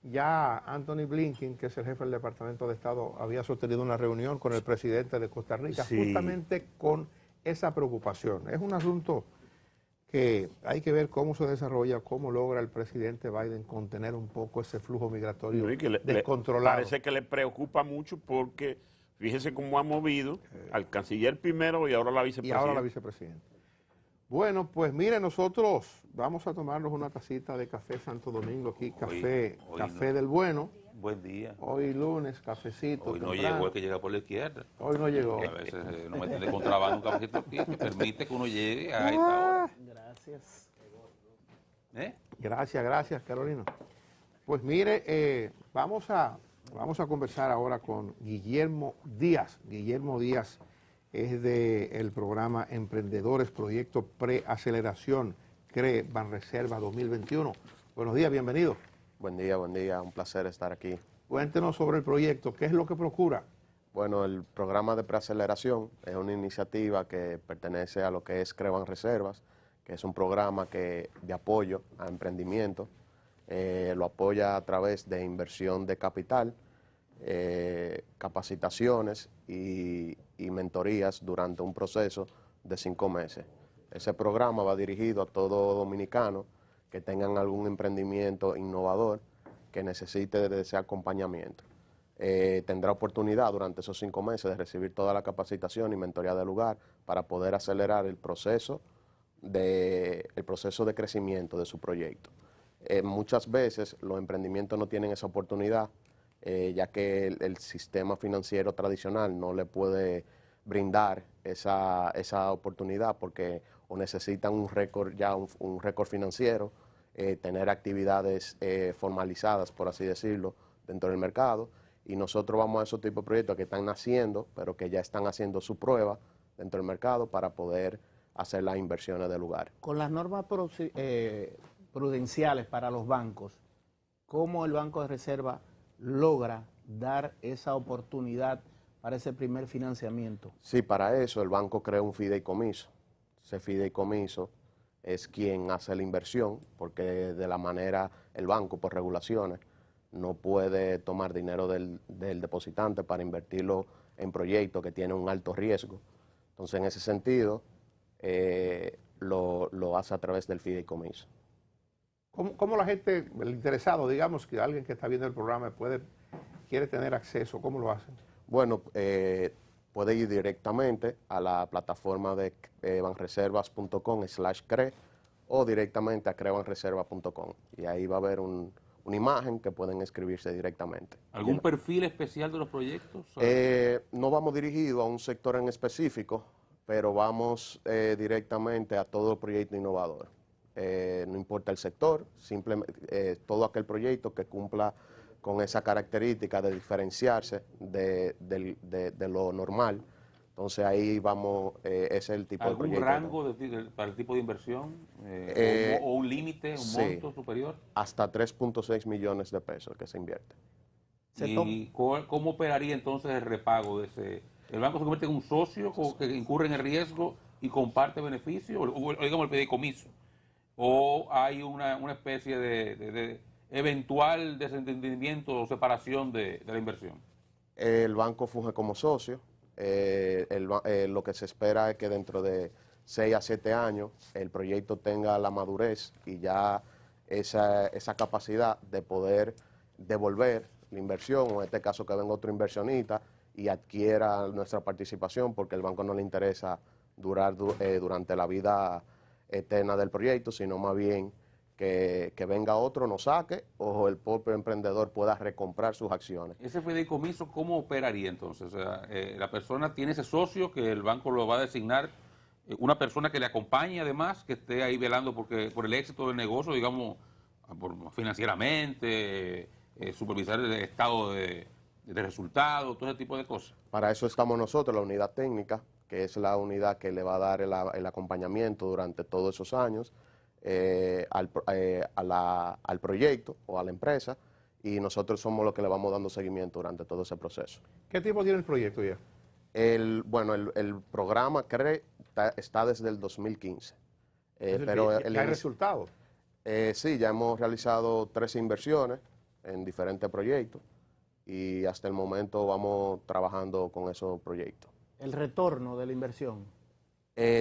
Ya Anthony Blinken, que es el jefe del Departamento de Estado, había sostenido una reunión con el presidente de Costa Rica justamente con esa preocupación. Es un asunto que hay que ver cómo se desarrolla, cómo logra el presidente Biden contener un poco ese flujo migratorio descontrolado. Parece que le preocupa mucho porque fíjese cómo ha movido al canciller primero y ahora la vicepresidenta. Bueno, pues mire, nosotros vamos a tomarnos una tacita de café Santo Domingo aquí, café del bueno. Buen día. Hoy lunes, cafecito. Hoy no llegó el que llega por la izquierda. Hoy no llegó. A veces no meten de contrabando un cafecito aquí que permite que uno llegue a esta hora. Gracias. Gracias, Carolina. Pues mire, vamos a conversar ahora con Guillermo Díaz. Guillermo Díaz es del programa Emprendedores Proyecto Preaceleración CRE Banreserva 2021. Buenos días, bienvenido. Buen día, un placer estar aquí. Cuéntenos sobre el proyecto, ¿qué es lo que procura? Bueno, el programa de preaceleración es una iniciativa que pertenece a lo que es CRE Banreservas, que es un programa de apoyo a emprendimiento. Lo apoya a través de inversión de capital, capacitaciones y mentorías durante un proceso de 5 meses. Ese programa va dirigido a todo dominicano que tengan algún emprendimiento innovador que necesite de ese acompañamiento. Tendrá oportunidad durante esos 5 meses de recibir toda la capacitación y mentoría del lugar para poder acelerar el proceso de crecimiento de su proyecto. Muchas veces los emprendimientos no tienen esa oportunidad, ya que el sistema financiero tradicional no le puede brindar esa oportunidad porque o necesitan un récord financiero, tener actividades formalizadas, por así decirlo, dentro del mercado, y nosotros vamos a esos tipos de proyectos que están naciendo, pero que ya están haciendo su prueba dentro del mercado para poder hacer las inversiones del lugar. Con las normas prudenciales para los bancos, ¿cómo el Banco de Reserva logra dar esa oportunidad para ese primer financiamiento? Sí, para eso el banco crea un fideicomiso. Ese fideicomiso es quien hace la inversión, porque de la manera el banco, por regulaciones, no puede tomar dinero del depositante para invertirlo en proyectos que tienen un alto riesgo. Entonces, en ese sentido, lo hace a través del fideicomiso. ¿Cómo la gente, el interesado, digamos que alguien que está viendo el programa quiere tener acceso, cómo lo hacen? Bueno, puede ir directamente a la plataforma de banreservas.com/CRE o directamente a crebanreserva.com. Y ahí va a haber una imagen que pueden inscribirse directamente. ¿Algún perfil especial de los proyectos? No vamos dirigidos a un sector en específico, pero vamos directamente a todo proyecto innovador. No importa el sector, simplemente todo aquel proyecto que cumpla con esa característica de diferenciarse de lo normal. Entonces ahí vamos, ese es el tipo de proyecto. ¿Algún rango para el tipo de inversión? ¿O un límite, un monto superior? Hasta 3.6 millones de pesos que se invierte. ¿Y cómo operaría entonces el repago de ese? ¿El banco se convierte en un socio que incurre en el riesgo y comparte beneficios? O digamos el fideicomiso. ¿O hay una especie de eventual desentendimiento o separación de la inversión? El banco funge como socio. Lo que se espera es que dentro de 6 a 7 años el proyecto tenga la madurez y ya esa capacidad de poder devolver la inversión, o en este caso que venga otro inversionista y adquiera nuestra participación, porque el banco no le interesa durar durante la vida eterna del proyecto, sino más bien que venga otro, nos saque, o el propio emprendedor pueda recomprar sus acciones. ¿Ese fideicomiso cómo operaría entonces? O sea, la persona tiene ese socio que el banco lo va a designar, una persona que le acompañe además, que esté ahí velando por el éxito del negocio, digamos, financieramente, supervisar el estado de resultados, todo ese tipo de cosas. Para eso estamos nosotros, la unidad técnica, que es la unidad que le va a dar el acompañamiento durante todos esos años al proyecto o a la empresa, y nosotros somos los que le vamos dando seguimiento durante todo ese proceso. ¿Qué tiempo tiene el proyecto ya? El programa CRE está desde el 2015. Pero ¿Hay resultados? Sí, ya hemos realizado 13 inversiones en diferentes proyectos y hasta el momento vamos trabajando con esos proyectos. ¿El retorno de la inversión?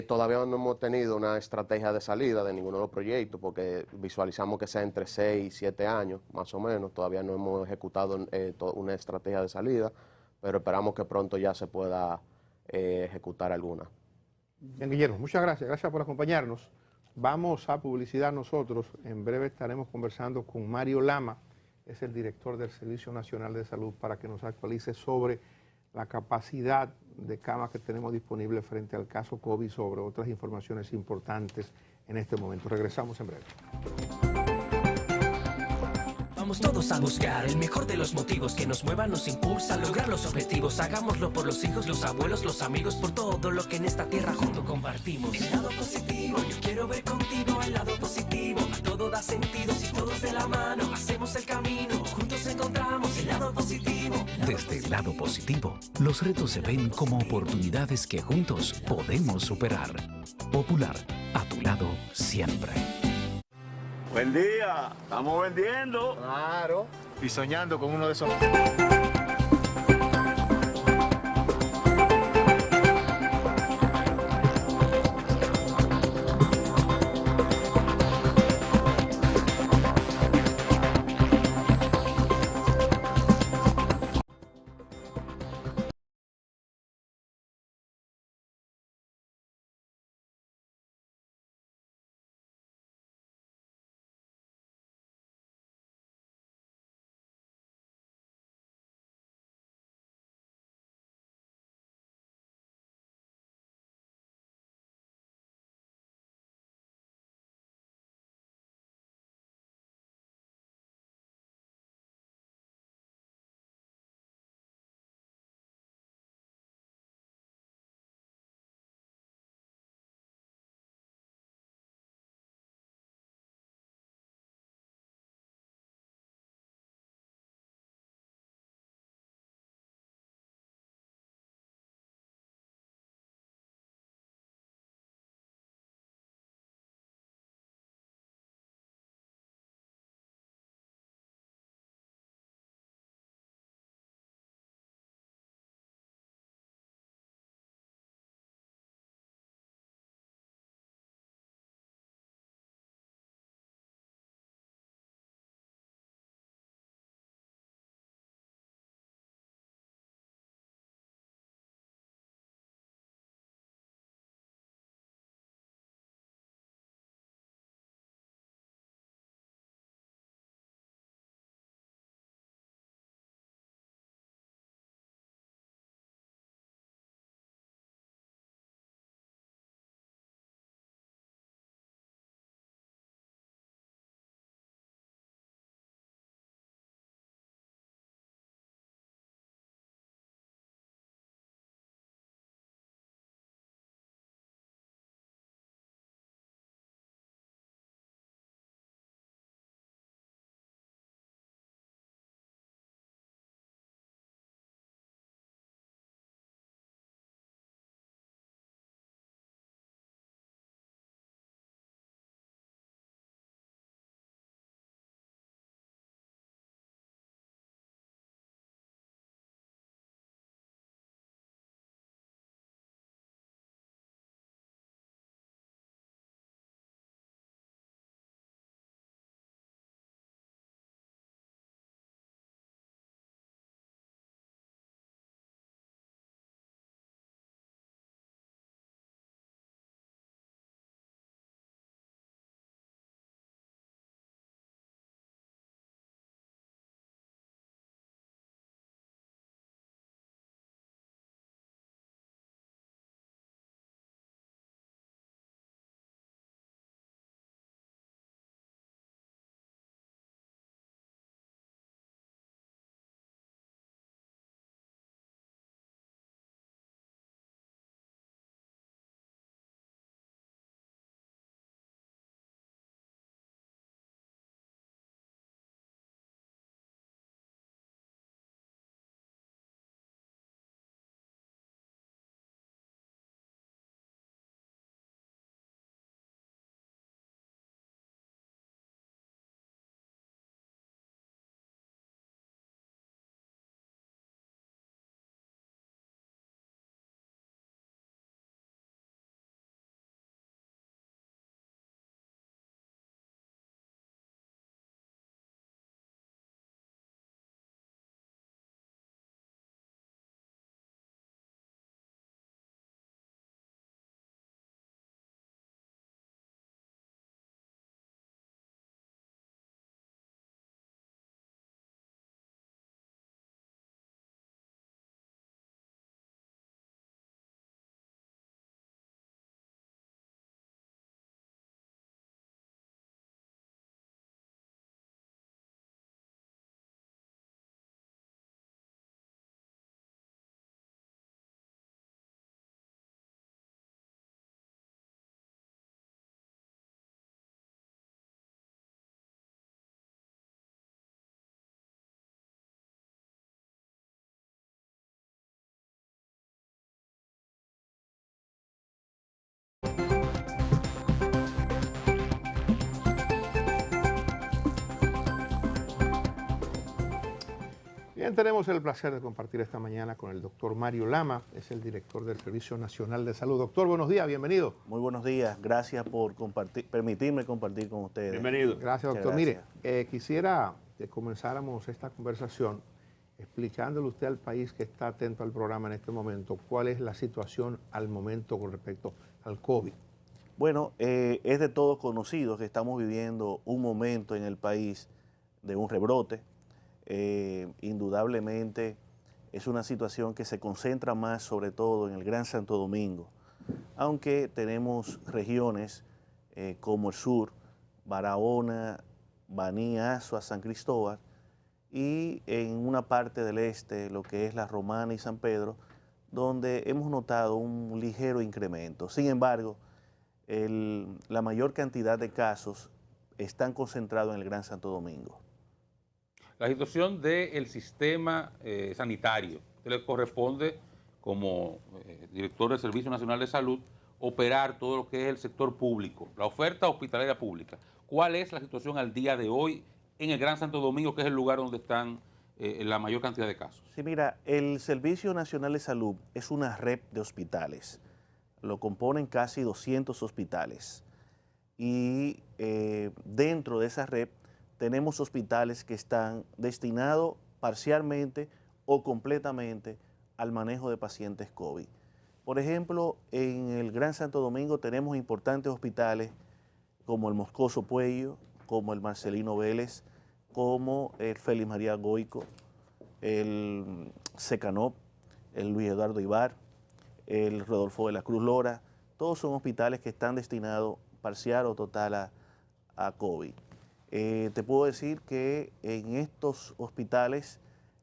Todavía no hemos tenido una estrategia de salida de ninguno de los proyectos porque visualizamos que sea entre 6 y 7 años, más o menos. Todavía no hemos ejecutado una estrategia de salida, pero esperamos que pronto ya se pueda ejecutar alguna. Bien, Guillermo, muchas gracias. Gracias por acompañarnos. Vamos a publicidad nosotros. En breve estaremos conversando con Mario Lama, es el director del Servicio Nacional de Salud, para que nos actualice sobre la capacidad de camas que tenemos disponibles frente al caso COVID, sobre otras informaciones importantes en este momento. Regresamos en breve. Vamos todos a buscar el mejor de los motivos que nos muevan, nos impulsa a lograr los objetivos. Hagámoslo por los hijos, los abuelos, los amigos, por todo lo que en esta tierra junto compartimos. El lado positivo, yo quiero ver contigo el lado positivo. A todo da sentido si todos de la mano hacemos el camino. Juntos encontramos el lado positivo. Desde el lado positivo, los retos se ven como oportunidades que juntos podemos superar. Popular, a tu lado siempre. Buen día, estamos vendiendo. Claro, y soñando con uno de esos... Bien, tenemos el placer de compartir esta mañana con el doctor Mario Lama, es el director del Servicio Nacional de Salud. Doctor, buenos días, bienvenido. Muy buenos días, gracias por permitirme compartir con ustedes. Bienvenido. Gracias, doctor. Gracias. Mire, quisiera que comenzáramos esta conversación explicándole usted al país que está atento al programa en este momento, cuál es la situación al momento con respecto al COVID. Bueno, es de todos conocido que estamos viviendo un momento en el país de un rebrote. Indudablemente es una situación que se concentra más sobre todo en el Gran Santo Domingo, aunque tenemos regiones como el sur, Barahona, Baní, Azua, San Cristóbal, y en una parte del este, lo que es La Romana y San Pedro, donde hemos notado un ligero incremento. Sin embargo, la mayor cantidad de casos están concentrados en el Gran Santo Domingo. La situación del sistema sanitario, usted le corresponde como director del Servicio Nacional de Salud operar todo lo que es el sector público, la oferta hospitalaria pública. ¿Cuál es la situación al día de hoy en el Gran Santo Domingo, que es el lugar donde están la mayor cantidad de casos? Sí, mira, el Servicio Nacional de Salud es una red de hospitales. Lo componen casi 200 hospitales. Y dentro de esa red tenemos hospitales que están destinados parcialmente o completamente al manejo de pacientes COVID. Por ejemplo, en el Gran Santo Domingo tenemos importantes hospitales como el Moscoso Puello, como el Marcelino Vélez, como el Félix María Goico, el Secanop, el Luis Eduardo Ibar, el Rodolfo de la Cruz Lora. Todos son hospitales que están destinados parcial o total a COVID. Te puedo decir que en estos hospitales,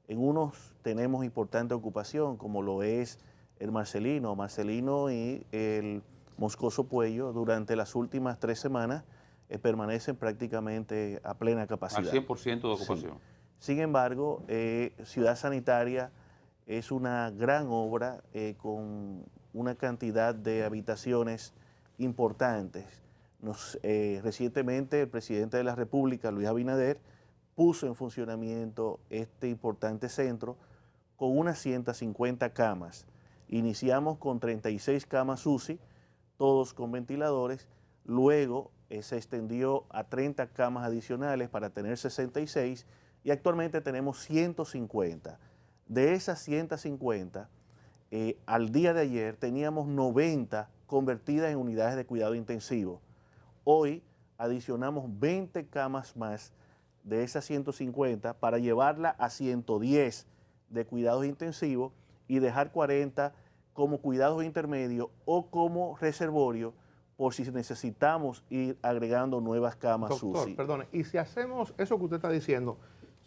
en unos tenemos importante ocupación, como lo es el Marcelino y el Moscoso Puello. Durante las últimas 3 semanas permanecen prácticamente a plena capacidad. Al 100% de ocupación. Sí. Sin embargo, Ciudad Sanitaria es una gran obra con una cantidad de habitaciones importantes. Recientemente el presidente de la República, Luis Abinader, puso en funcionamiento este importante centro con unas 150 camas. Iniciamos con 36 camas UCI, todos con ventiladores, luego se extendió a 30 camas adicionales para tener 66 y actualmente tenemos 150. De esas 150, al día de ayer teníamos 90 convertidas en unidades de cuidado intensivo. Hoy adicionamos 20 camas más de esas 150 para llevarla a 110 de cuidados intensivos y dejar 40 como cuidados intermedios o como reservorio por si necesitamos ir agregando nuevas camas Doctor, UCI. perdone, y si hacemos eso que usted está diciendo,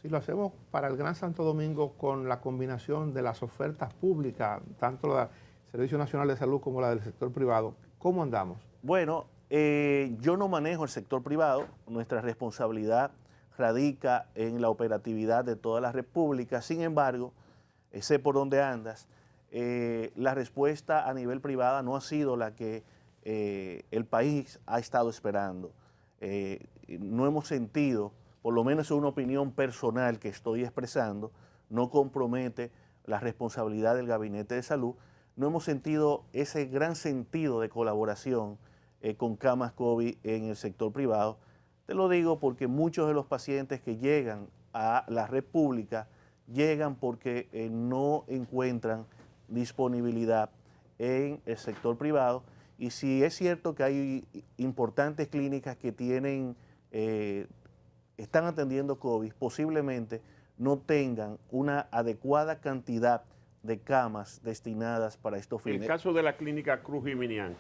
si lo hacemos para el Gran Santo Domingo con la combinación de las ofertas públicas, tanto la del Servicio Nacional de Salud como la del sector privado, ¿cómo andamos? Bueno, yo no manejo el sector privado, nuestra responsabilidad radica en la operatividad de toda la república. Sin embargo, sé por dónde andas. La respuesta a nivel privada no ha sido la que el país ha estado esperando. No hemos sentido, por lo menos es una opinión personal que estoy expresando, no compromete la responsabilidad del Gabinete de Salud, no hemos sentido ese gran sentido de colaboración con camas COVID en el sector privado. Te lo digo porque muchos de los pacientes que llegan a la red pública llegan porque no encuentran disponibilidad en el sector privado. Y si es cierto que hay importantes clínicas que están atendiendo COVID, posiblemente no tengan una adecuada cantidad de camas destinadas para estos fines. El caso de la clínica Cruz Jiménez.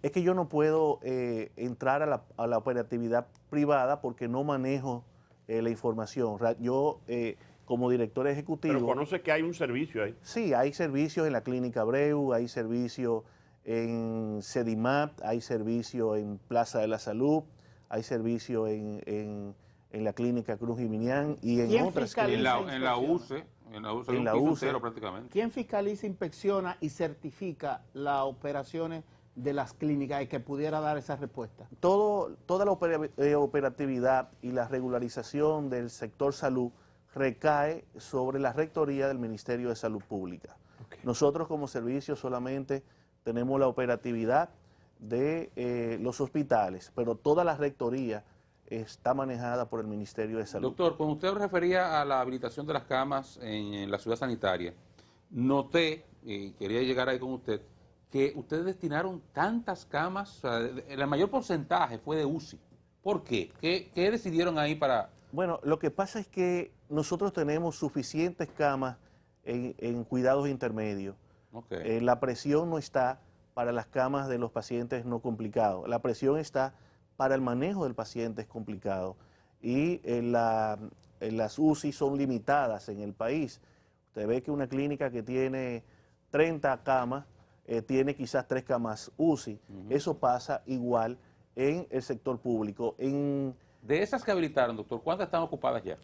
Es que yo no puedo entrar a la operatividad privada porque no manejo la información. Yo, como director ejecutivo... Pero conoce que hay un servicio ahí. Sí, hay servicios en la clínica Abreu, hay servicios en Sedimap, hay servicio en Plaza de la Salud, hay servicio en la clínica Cruz Jiménez y en otras clínicas. En la UCE. En la UCE prácticamente. ¿Quién fiscaliza, inspecciona y certifica las operaciones de las clínicas y que pudiera dar esa respuesta? Toda la operatividad y la regularización del sector salud recae sobre la rectoría del Ministerio de Salud Pública. Nosotros como servicio solamente tenemos la operatividad de los hospitales, pero toda la rectoría está manejada por el Ministerio de Salud. Doctor, cuando usted refería a la habilitación de las camas en la ciudad sanitaria, noté, y quería llegar ahí con usted, que ustedes destinaron tantas camas, o sea, el mayor porcentaje fue de UCI. ¿Por qué? ¿Qué decidieron ahí para...? Bueno, lo que pasa es que nosotros tenemos suficientes camas en cuidados intermedios. Okay. La presión no está para las camas de los pacientes no complicados. La presión está para el manejo del paciente complicado. Y las UCI son limitadas en el país. Usted ve que una clínica que tiene 30 camas, tiene quizás 3 camas UCI. Eso pasa igual en el sector público. De esas que habilitaron, doctor, ¿cuántas están ocupadas ya?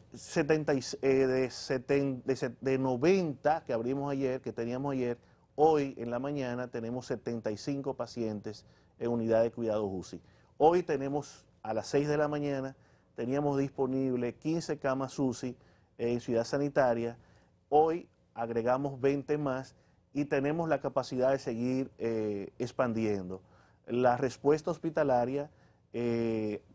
De 90 que abrimos ayer, que teníamos ayer, hoy en la mañana tenemos 75 pacientes en unidad de cuidados UCI. Hoy tenemos, a las 6 de la mañana, teníamos disponible 15 camas UCI en Ciudad Sanitaria. Hoy agregamos 20 más y tenemos la capacidad de seguir expandiendo. La respuesta hospitalaria,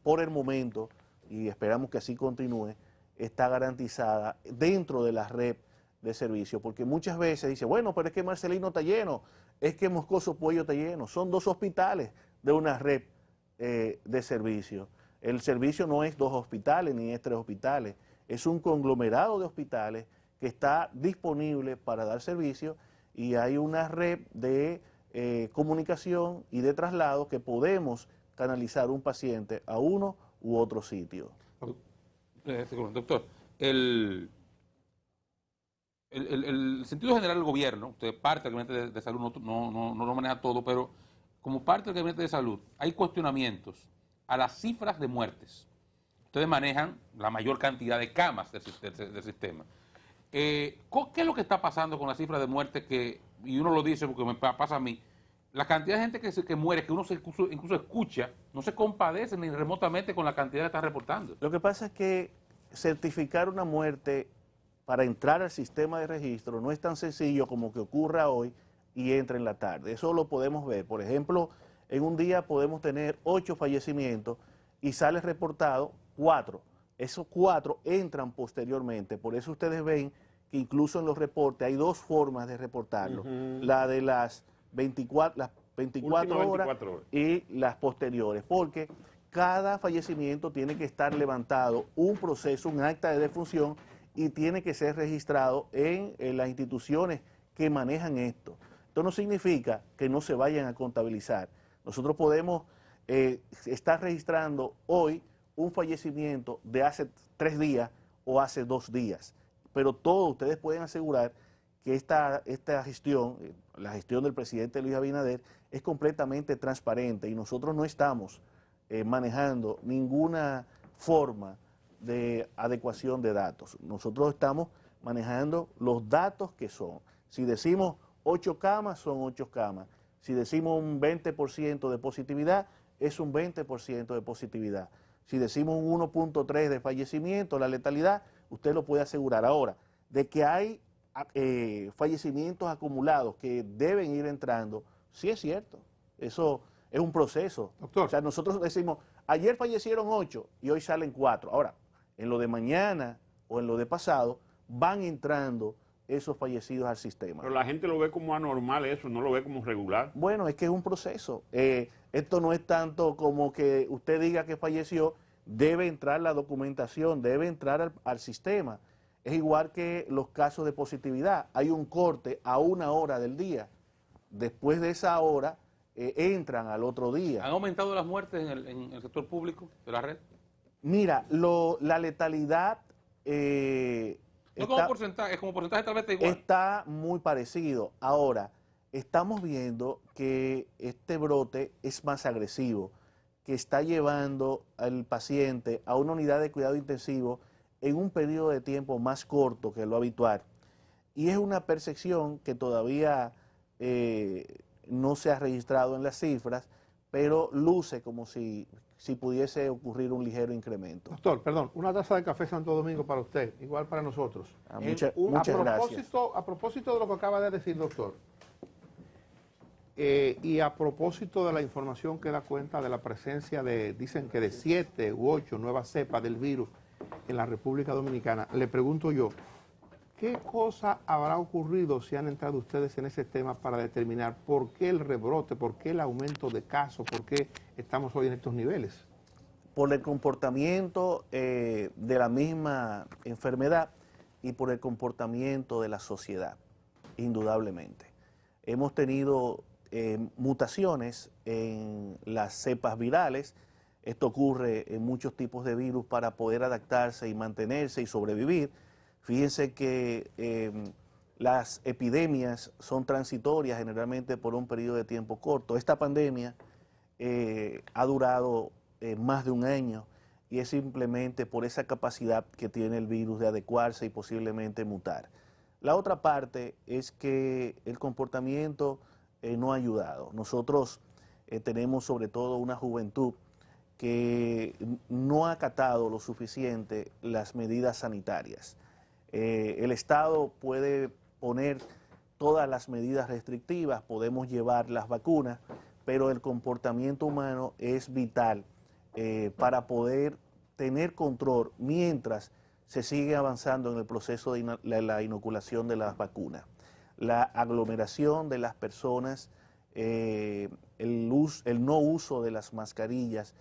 por el momento, y esperamos que así continúe, está garantizada dentro de la red de servicio, porque muchas veces dice, bueno, pero es que Marcelino está lleno, es que Moscoso Puello está lleno. Son 2 hospitales de una red de servicio. El servicio no es 2 hospitales ni es 3 hospitales, es un conglomerado de hospitales que está disponible para dar servicio, y hay una red de comunicación y de traslado que podemos canalizar un paciente a uno u otro sitio. Doctor, el sentido general del gobierno, usted parte del Gabinete de Salud, no lo maneja todo, pero como parte del Gabinete de Salud hay cuestionamientos a las cifras de muertes. Ustedes manejan la mayor cantidad de camas del sistema. ¿Qué es lo que está pasando con las cifras de muertes y uno lo dice porque me pasa a mí, la cantidad de gente que muere, que uno incluso escucha, no se compadece ni remotamente con la cantidad que está reportando? Lo que pasa es que certificar una muerte para entrar al sistema de registro no es tan sencillo como que ocurra hoy y entre en la tarde. Eso lo podemos ver. Por ejemplo, en un día podemos tener 8 fallecimientos y sale reportado 4. Esos 4 entran posteriormente. Por eso ustedes ven que incluso en los reportes hay 2 formas de reportarlo. La de las 24 horas y las posteriores. Porque cada fallecimiento tiene que estar levantado un proceso, un acta de defunción, y tiene que ser registrado en las instituciones que manejan esto. Esto no significa que no se vayan a contabilizar. Nosotros podemos estar registrando hoy un fallecimiento de hace 3 días o hace 2 días. Pero todos ustedes pueden asegurar que esta gestión, la gestión del presidente Luis Abinader, es completamente transparente y nosotros no estamos manejando ninguna forma de adecuación de datos. Nosotros estamos manejando los datos que son. Si decimos 8 camas, son 8 camas. Si decimos un 20% de positividad, es un 20% de positividad. Si decimos un 1.3 de fallecimiento, la letalidad, usted lo puede asegurar. Ahora, de que hay fallecimientos acumulados que deben ir entrando, sí es cierto. Eso es un proceso. Doctor. O sea, nosotros decimos, ayer fallecieron 8 y hoy salen 4. Ahora, en lo de mañana o en lo de pasado, van entrando esos fallecidos al sistema. Pero la gente lo ve como anormal eso, no lo ve como regular. Bueno, es que es un proceso. Esto no es tanto como que usted diga que falleció, debe entrar la documentación, debe entrar al sistema. Es igual que los casos de positividad. Hay un corte a 1 hora del día. Después de esa hora, entran al otro día. ¿Han aumentado las muertes en el sector público de la red? Mira, la letalidad... No como porcentaje tal vez está igual. Está muy parecido. Ahora, estamos viendo que este brote es más agresivo, que está llevando al paciente a una unidad de cuidado intensivo en un periodo de tiempo más corto que lo habitual. Y es una percepción que todavía no se ha registrado en las cifras, pero luce como si si pudiese ocurrir un ligero incremento. Doctor, perdón, una taza de café Santo Domingo para usted, igual para nosotros. Muchas gracias. A propósito de lo que acaba de decir, doctor, y a propósito de la información que da cuenta de la presencia de, dicen que de 7 u 8 nuevas cepas del virus en la República Dominicana, le pregunto yo, ¿qué cosa habrá ocurrido si han entrado ustedes en ese tema para determinar por qué el rebrote, por qué el aumento de casos, por qué estamos hoy en estos niveles? Por el comportamiento de la misma enfermedad y por el comportamiento de la sociedad, indudablemente. Hemos tenido mutaciones en las cepas virales. Esto ocurre en muchos tipos de virus para poder adaptarse y mantenerse y sobrevivir. Fíjense que las epidemias son transitorias generalmente por un periodo de tiempo corto. Esta pandemia ha durado más de un año y es simplemente por esa capacidad que tiene el virus de adecuarse y posiblemente mutar. La otra parte es que el comportamiento no ha ayudado. Nosotros tenemos sobre todo una juventud que no ha acatado lo suficiente las medidas sanitarias. El Estado puede poner todas las medidas restrictivas, podemos llevar las vacunas, pero el comportamiento humano es vital para poder tener control mientras se sigue avanzando en el proceso de la inoculación de las vacunas. La aglomeración de las personas, el no uso de las mascarillas,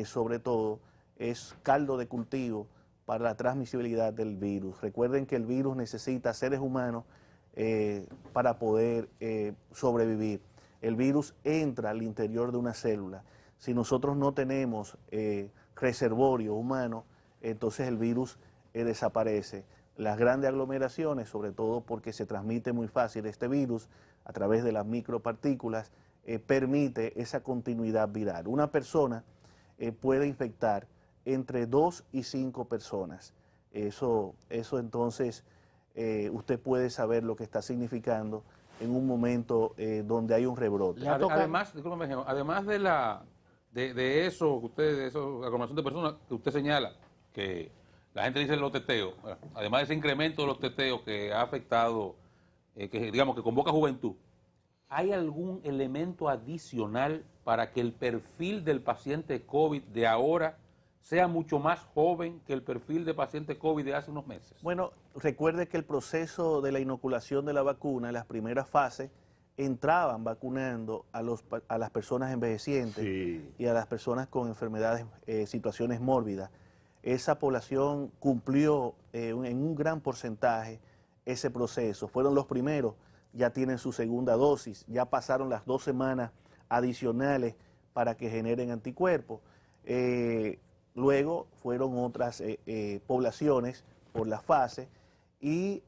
sobre todo, es caldo de cultivo para la transmisibilidad del virus. Recuerden que el virus necesita seres humanos para poder sobrevivir. El virus entra al interior de una célula. Si nosotros no tenemos reservorio humano, entonces el virus desaparece. Las grandes aglomeraciones, sobre todo porque se transmite muy fácil este virus a través de las micropartículas, permite esa continuidad viral. Una persona puede infectar entre 2 y 5 personas. Eso entonces usted puede saber lo que está significando en un momento donde hay un rebrote. Además, de eso, de esa aglomeración de personas que usted señala, que la gente dice los teteos, además de ese incremento de los teteos que ha afectado, que digamos que convoca juventud, ¿hay algún elemento adicional para que el perfil del paciente COVID de ahora sea mucho más joven que el perfil de paciente COVID de hace unos meses? Bueno, recuerde que el proceso de la inoculación de la vacuna, en las primeras fases, entraban vacunando a las personas envejecientes y a las personas con enfermedades, situaciones mórbidas. Esa población cumplió en un gran porcentaje ese proceso. Fueron los primeros, ya tienen su segunda dosis, ya pasaron las 2 semanas adicionales para que generen anticuerpos. Luego fueron otras poblaciones por la fase y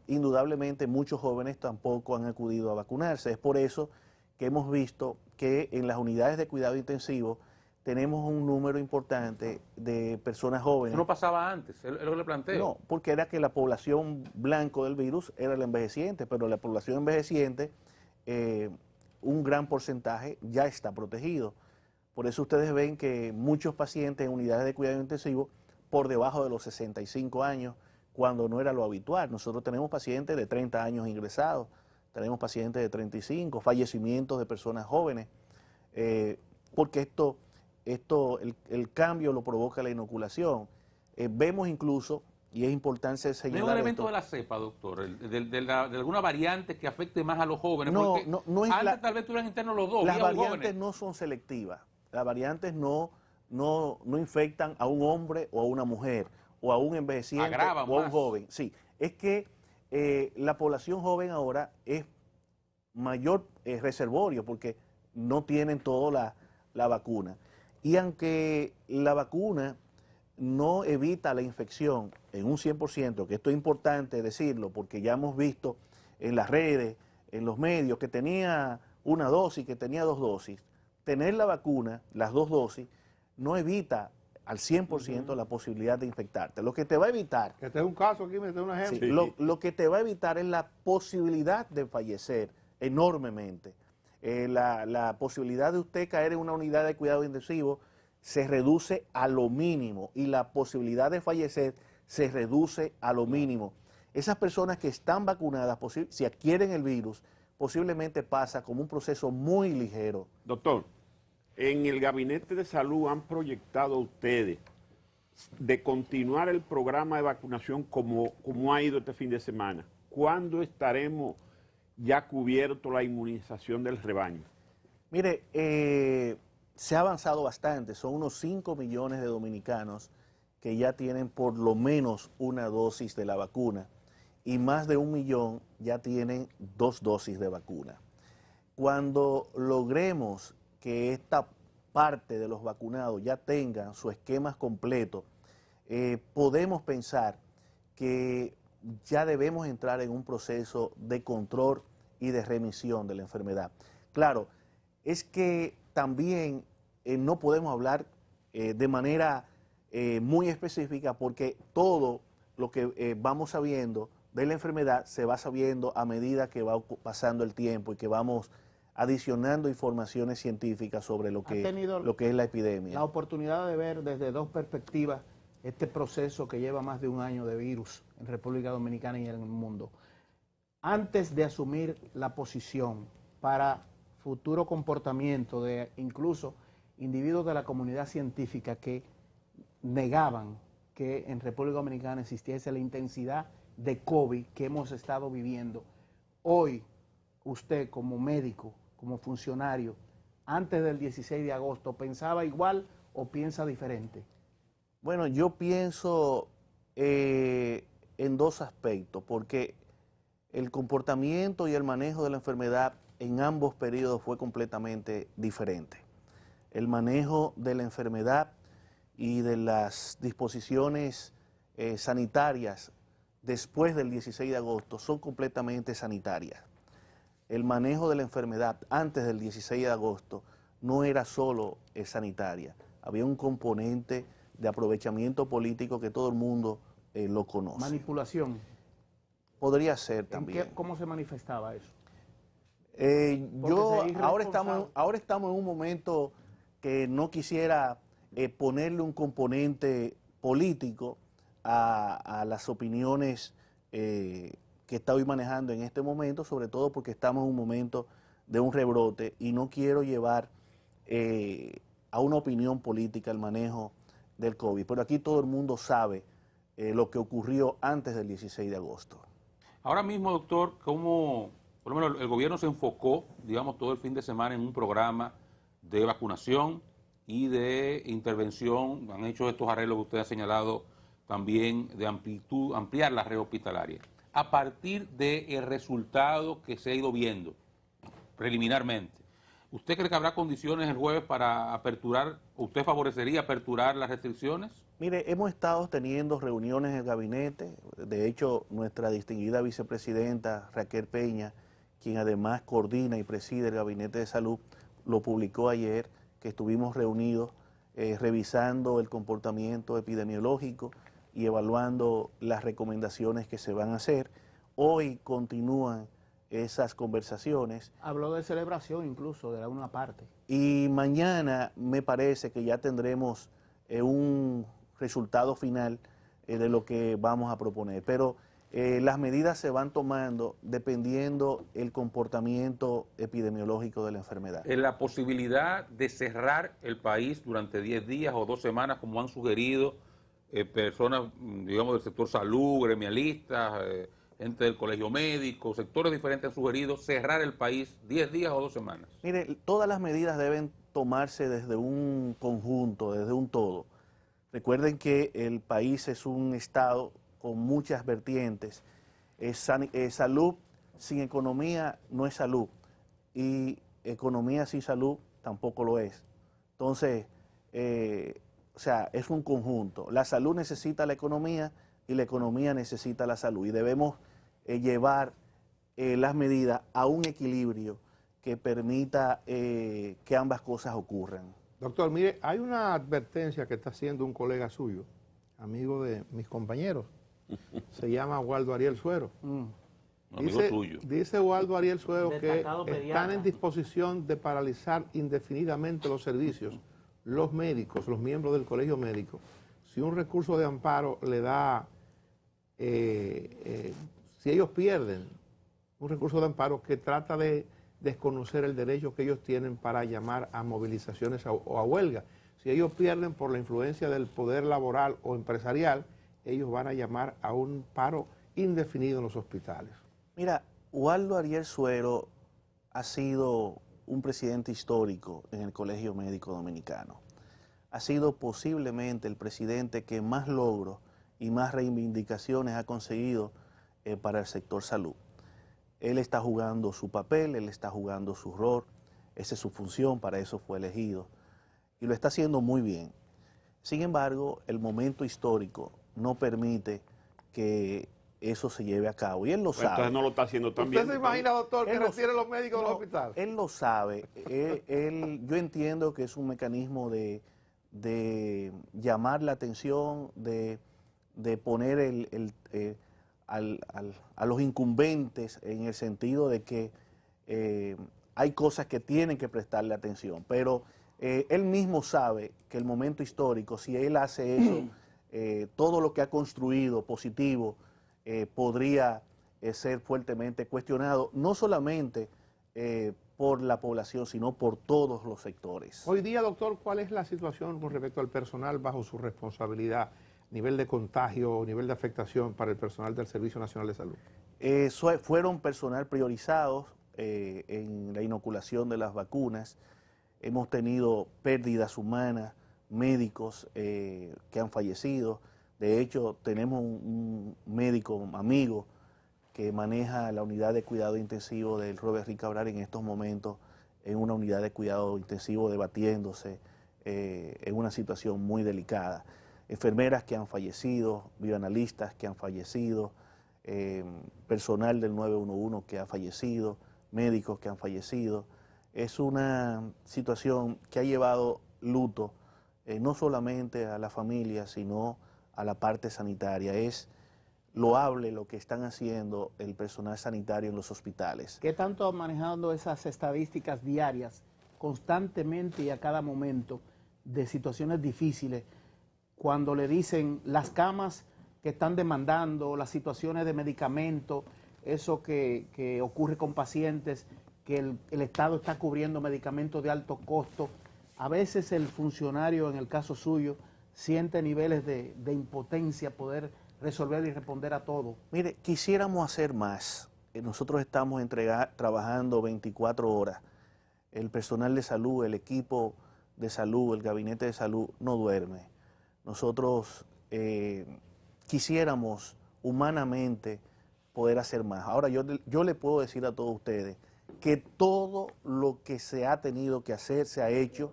indudablemente muchos jóvenes tampoco han acudido a vacunarse. Es por eso que hemos visto que en las unidades de cuidado intensivo tenemos un número importante de personas jóvenes. Eso no pasaba antes, es lo que le planteo. No, porque era que la población blanco del virus era el envejeciente, pero la población envejeciente, un gran porcentaje ya está protegido. Por eso ustedes ven que muchos pacientes en unidades de cuidado intensivo por debajo de los 65 años, cuando no era lo habitual. Nosotros tenemos pacientes de 30 años ingresados, tenemos pacientes de 35, fallecimientos de personas jóvenes, porque el cambio lo provoca la inoculación. Vemos incluso, y es importante señalar ¿No es un elemento esto, de la cepa, doctor? De alguna variante que afecte más a los jóvenes? No, porque no es antes tal vez tuvieran internos los dos. Las variantes jóvenes. no son selectivas. Las variantes no infectan a un hombre o a una mujer, o a un envejeciente Agravan o a un más. joven. Sí, es que la población joven ahora es mayor reservorio porque no tienen toda la vacuna. Y aunque la vacuna no evita la infección en un 100%, que esto es importante decirlo porque ya hemos visto en las redes, en los medios, que tenía una dosis, que tenía 2 dosis. Tener la vacuna, las 2 dosis, no evita al 100% la posibilidad de infectarte. Lo que te va a evitar... Este es un caso aquí, me da un ejemplo. Sí, lo que te va a evitar es la posibilidad de fallecer enormemente. La posibilidad de usted caer en una unidad de cuidado intensivo se reduce a lo mínimo y la posibilidad de fallecer se reduce a lo mínimo. Esas personas que están vacunadas, si adquieren el virus, posiblemente pasa como un proceso muy ligero. Doctor, en el Gabinete de Salud han proyectado ustedes de continuar el programa de vacunación como ha ido este fin de semana. ¿Cuándo estaremos ya cubierto la inmunización del rebaño? Mire, se ha avanzado bastante, son unos 5 millones de dominicanos que ya tienen por lo menos una dosis de la vacuna y más de 1 millón ya tienen 2 dosis de vacuna. Cuando logremos que esta parte de los vacunados ya tengan su esquema completo, podemos pensar que ya debemos entrar en un proceso de control y de remisión de la enfermedad. Claro, es que también no podemos hablar de manera muy específica porque todo lo que vamos sabiendo de la enfermedad se va sabiendo a medida que va pasando el tiempo y que vamos adicionando informaciones científicas sobre lo que es la epidemia. La oportunidad de ver desde dos perspectivas este proceso que lleva más de un año de virus en República Dominicana y en el mundo. Antes de asumir la posición para futuro comportamiento de incluso individuos de la comunidad científica que negaban que en República Dominicana existiese la intensidad de COVID que hemos estado viviendo. Hoy, usted como médico, como funcionario, antes del 16 de agosto, ¿pensaba igual o piensa diferente? Bueno, yo pienso en dos aspectos, porque el comportamiento y el manejo de la enfermedad en ambos periodos fue completamente diferente. El manejo de la enfermedad y de las disposiciones sanitarias después del 16 de agosto son completamente sanitarias. El manejo de la enfermedad antes del 16 de agosto no era solo sanitaria, había un componente de aprovechamiento político que todo el mundo lo conoce. ¿Manipulación? Podría ser también. ¿Cómo se manifestaba eso? Ahora estamos en un momento que no quisiera ponerle un componente político a las opiniones que estoy manejando en este momento, sobre todo porque estamos en un momento de un rebrote y no quiero llevar a una opinión política el manejo del COVID. Pero aquí todo el mundo sabe lo que ocurrió antes del 16 de agosto. Ahora mismo, doctor, ¿cómo, por lo menos el gobierno se enfocó, digamos, todo el fin de semana en un programa de vacunación y de intervención? Han hecho estos arreglos que usted ha señalado también de ampliar la red hospitalaria. A partir del resultado que se ha ido viendo preliminarmente, ¿usted cree que habrá condiciones el jueves para aperturar, usted favorecería aperturar las restricciones? Mire, hemos estado teniendo reuniones en el gabinete. De hecho, nuestra distinguida vicepresidenta Raquel Peña, quien además coordina y preside el Gabinete de Salud, lo publicó ayer, que estuvimos reunidos revisando el comportamiento epidemiológico y evaluando las recomendaciones que se van a hacer. Hoy continúan esas conversaciones. Habló de celebración incluso de alguna parte. Y mañana me parece que ya tendremos un resultado final de lo que vamos a proponer. Pero las medidas se van tomando dependiendo el comportamiento epidemiológico de la enfermedad. En la posibilidad de cerrar el país durante 10 días o 2 semanas, como han sugerido personas, digamos, del sector salud, gremialistas, gente del colegio médico, sectores diferentes han sugerido cerrar el país 10 días o 2 semanas. Mire, todas las medidas deben tomarse desde un conjunto, desde un todo. Recuerden que el país es un estado con muchas vertientes. Salud sin economía no es salud y economía sin salud tampoco lo es. Entonces, o sea, es un conjunto. La salud necesita la economía y la economía necesita la salud. Y debemos llevar las medidas a un equilibrio que permita que ambas cosas ocurran. Doctor, mire, hay una advertencia que está haciendo un colega suyo, amigo de mis compañeros. Se llama Waldo Ariel Suero. Amigo tuyo. Dice Waldo Ariel Suero que Destacado están pediatra. en disposición de paralizar indefinidamente los servicios los médicos, los miembros del colegio médico, si un recurso de amparo le da, si ellos pierden un recurso de amparo que trata de desconocer el derecho que ellos tienen para llamar a movilizaciones o a huelga. Si ellos pierden por la influencia del poder laboral o empresarial, ellos van a llamar a un paro indefinido en los hospitales. Mira, Ubaldo Ariel Suero ha sido un presidente histórico en el Colegio Médico Dominicano. Ha sido posiblemente el presidente que más logros y más reivindicaciones ha conseguido para el sector salud. Él está jugando su papel, él está jugando su rol, esa es su función, para eso fue elegido, y lo está haciendo muy bien. Sin embargo, el momento histórico no permite que eso se lleve a cabo, y él lo sabe. Entonces no lo está haciendo tan bien. ¿Usted se imagina, doctor, que retire los médicos del hospital? Él lo sabe. Yo entiendo que es un mecanismo de llamar la atención, de poner a los incumbentes en el sentido de que hay cosas que tienen que prestarle atención, pero él mismo sabe que el momento histórico, si él hace eso, todo lo que ha construido positivo podría ser fuertemente cuestionado, no solamente por la población, sino por todos los sectores. Hoy día, doctor, ¿cuál es la situación con respecto al personal bajo su responsabilidad? Nivel de contagio, nivel de afectación para el personal del Servicio Nacional de Salud. Fueron personal priorizados en la inoculación de las vacunas. Hemos tenido pérdidas humanas, médicos que han fallecido. De hecho, tenemos un médico amigo que maneja la unidad de cuidado intensivo del Robert Rick Cabral en estos momentos en una unidad de cuidado intensivo debatiéndose en una situación muy delicada. Enfermeras que han fallecido, bioanalistas que han fallecido, personal del 911 que ha fallecido, médicos que han fallecido. Es una situación que ha llevado luto no solamente a la familia, sino a la parte sanitaria. Es loable lo que están haciendo el personal sanitario en los hospitales. ¿Qué tanto manejando esas estadísticas diarias, constantemente y a cada momento, de situaciones difíciles, cuando le dicen las camas que están demandando, las situaciones de medicamentos, eso que ocurre con pacientes, que el Estado está cubriendo medicamentos de alto costo? A veces el funcionario, en el caso suyo, siente niveles de impotencia poder resolver y responder a todo. Mire, quisiéramos hacer más. Nosotros estamos trabajando 24 horas. El personal de salud, el equipo de salud, el gabinete de salud no duerme. Nosotros quisiéramos humanamente poder hacer más. Ahora, yo le puedo decir a todos ustedes que todo lo que se ha tenido que hacer se ha hecho,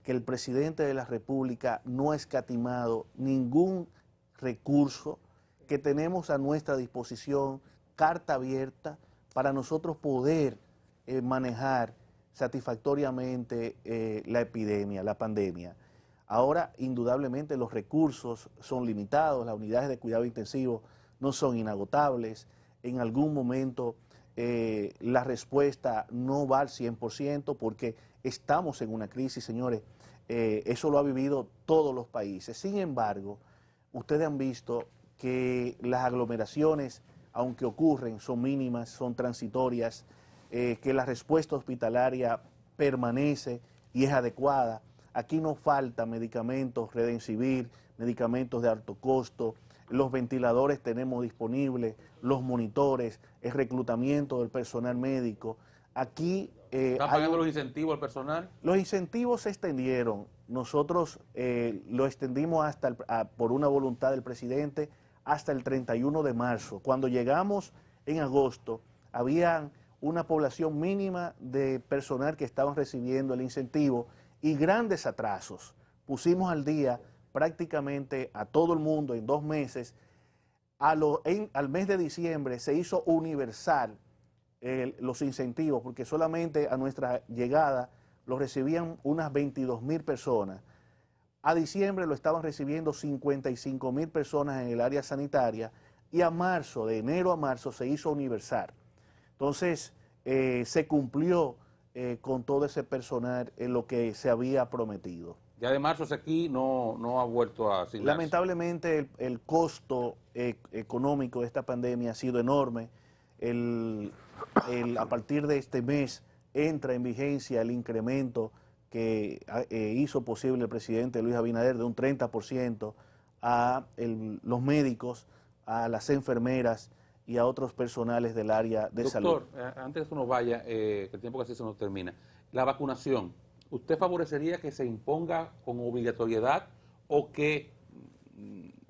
que el presidente de la República no ha escatimado ningún recurso, que tenemos a nuestra disposición carta abierta para nosotros poder manejar satisfactoriamente la epidemia, la pandemia. Ahora, indudablemente, los recursos son limitados, las unidades de cuidado intensivo no son inagotables. En algún momento la respuesta no va al 100% porque estamos en una crisis, señores. Eso lo ha vivido todos los países. Sin embargo, ustedes han visto que las aglomeraciones, aunque ocurren, son mínimas, son transitorias, que la respuesta hospitalaria permanece y es adecuada. Aquí no falta medicamentos Redensivir, medicamentos de alto costo, los ventiladores tenemos disponibles, los monitores, el reclutamiento del personal médico. Aquí ¿están pagando los incentivos al personal? Los incentivos se extendieron. Nosotros lo extendimos por una voluntad del presidente hasta el 31 de marzo. Cuando llegamos en agosto, había una población mínima de personal que estaban recibiendo el incentivo y grandes atrasos. Pusimos al día prácticamente a todo el mundo en 2 meses. Al mes de diciembre se hizo universal los incentivos, porque solamente a nuestra llegada lo recibían unas 22.000 personas. A diciembre lo estaban recibiendo 55.000 personas en el área sanitaria y a marzo, de enero a marzo, se hizo universal. Entonces, se cumplió con todo ese personal en lo que se había prometido. Ya de marzo hacia aquí no ha vuelto a asignarse. Lamentablemente el costo económico de esta pandemia ha sido enorme. A partir de este mes entra en vigencia el incremento que hizo posible el presidente Luis Abinader de un 30% a los médicos, a las enfermeras y a otros personales del área de salud. Doctor, antes de que nos vaya, que el tiempo casi se nos termina, la vacunación, ¿usted favorecería que se imponga con obligatoriedad o que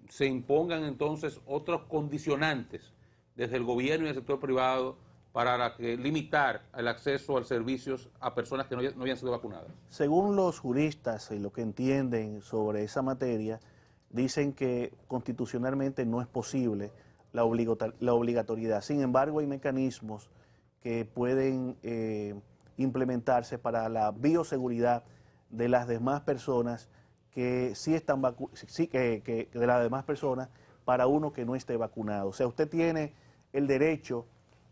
se impongan entonces otros condicionantes desde el gobierno y el sector privado para limitar el acceso a servicios a personas que no hayan sido vacunadas? Según los juristas y lo que entienden sobre esa materia, dicen que constitucionalmente no es posible la obligatoriedad. Sin embargo, hay mecanismos que pueden implementarse para la bioseguridad de las demás personas que sí están de las demás personas para uno que no esté vacunado. O sea, usted tiene el derecho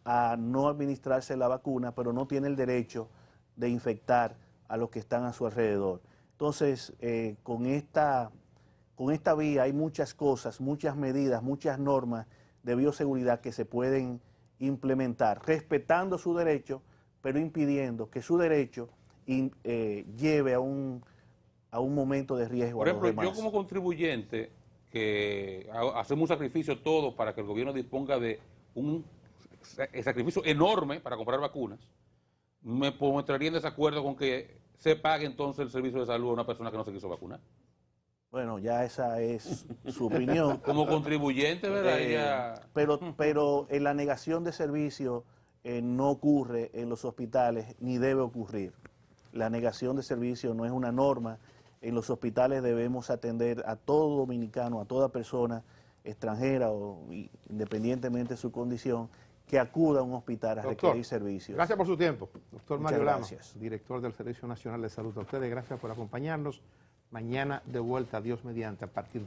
a no administrarse la vacuna, pero no tiene el derecho de infectar a los que están a su alrededor. Entonces, con esta vía hay muchas cosas, muchas medidas, muchas normas de bioseguridad que se pueden implementar, respetando su derecho, pero impidiendo que su derecho lleve a un momento de riesgo. Por ejemplo, yo como contribuyente, que hacemos un sacrificio todo para que el gobierno disponga de un sacrificio enorme para comprar vacunas, me entraría en desacuerdo con que se pague entonces el servicio de salud a una persona que no se quiso vacunar. Bueno, ya esa es su opinión. Como contribuyente, ¿verdad? Pero en la negación de servicio no ocurre en los hospitales ni debe ocurrir. La negación de servicio no es una norma. En los hospitales debemos atender a todo dominicano, a toda persona extranjera o independientemente de su condición, que acuda a un hospital a requerir servicios. Gracias por su tiempo. Doctor Mario Lama, director del Servicio Nacional de Salud. A ustedes, gracias por acompañarnos. Mañana de vuelta, Dios mediante, a partir de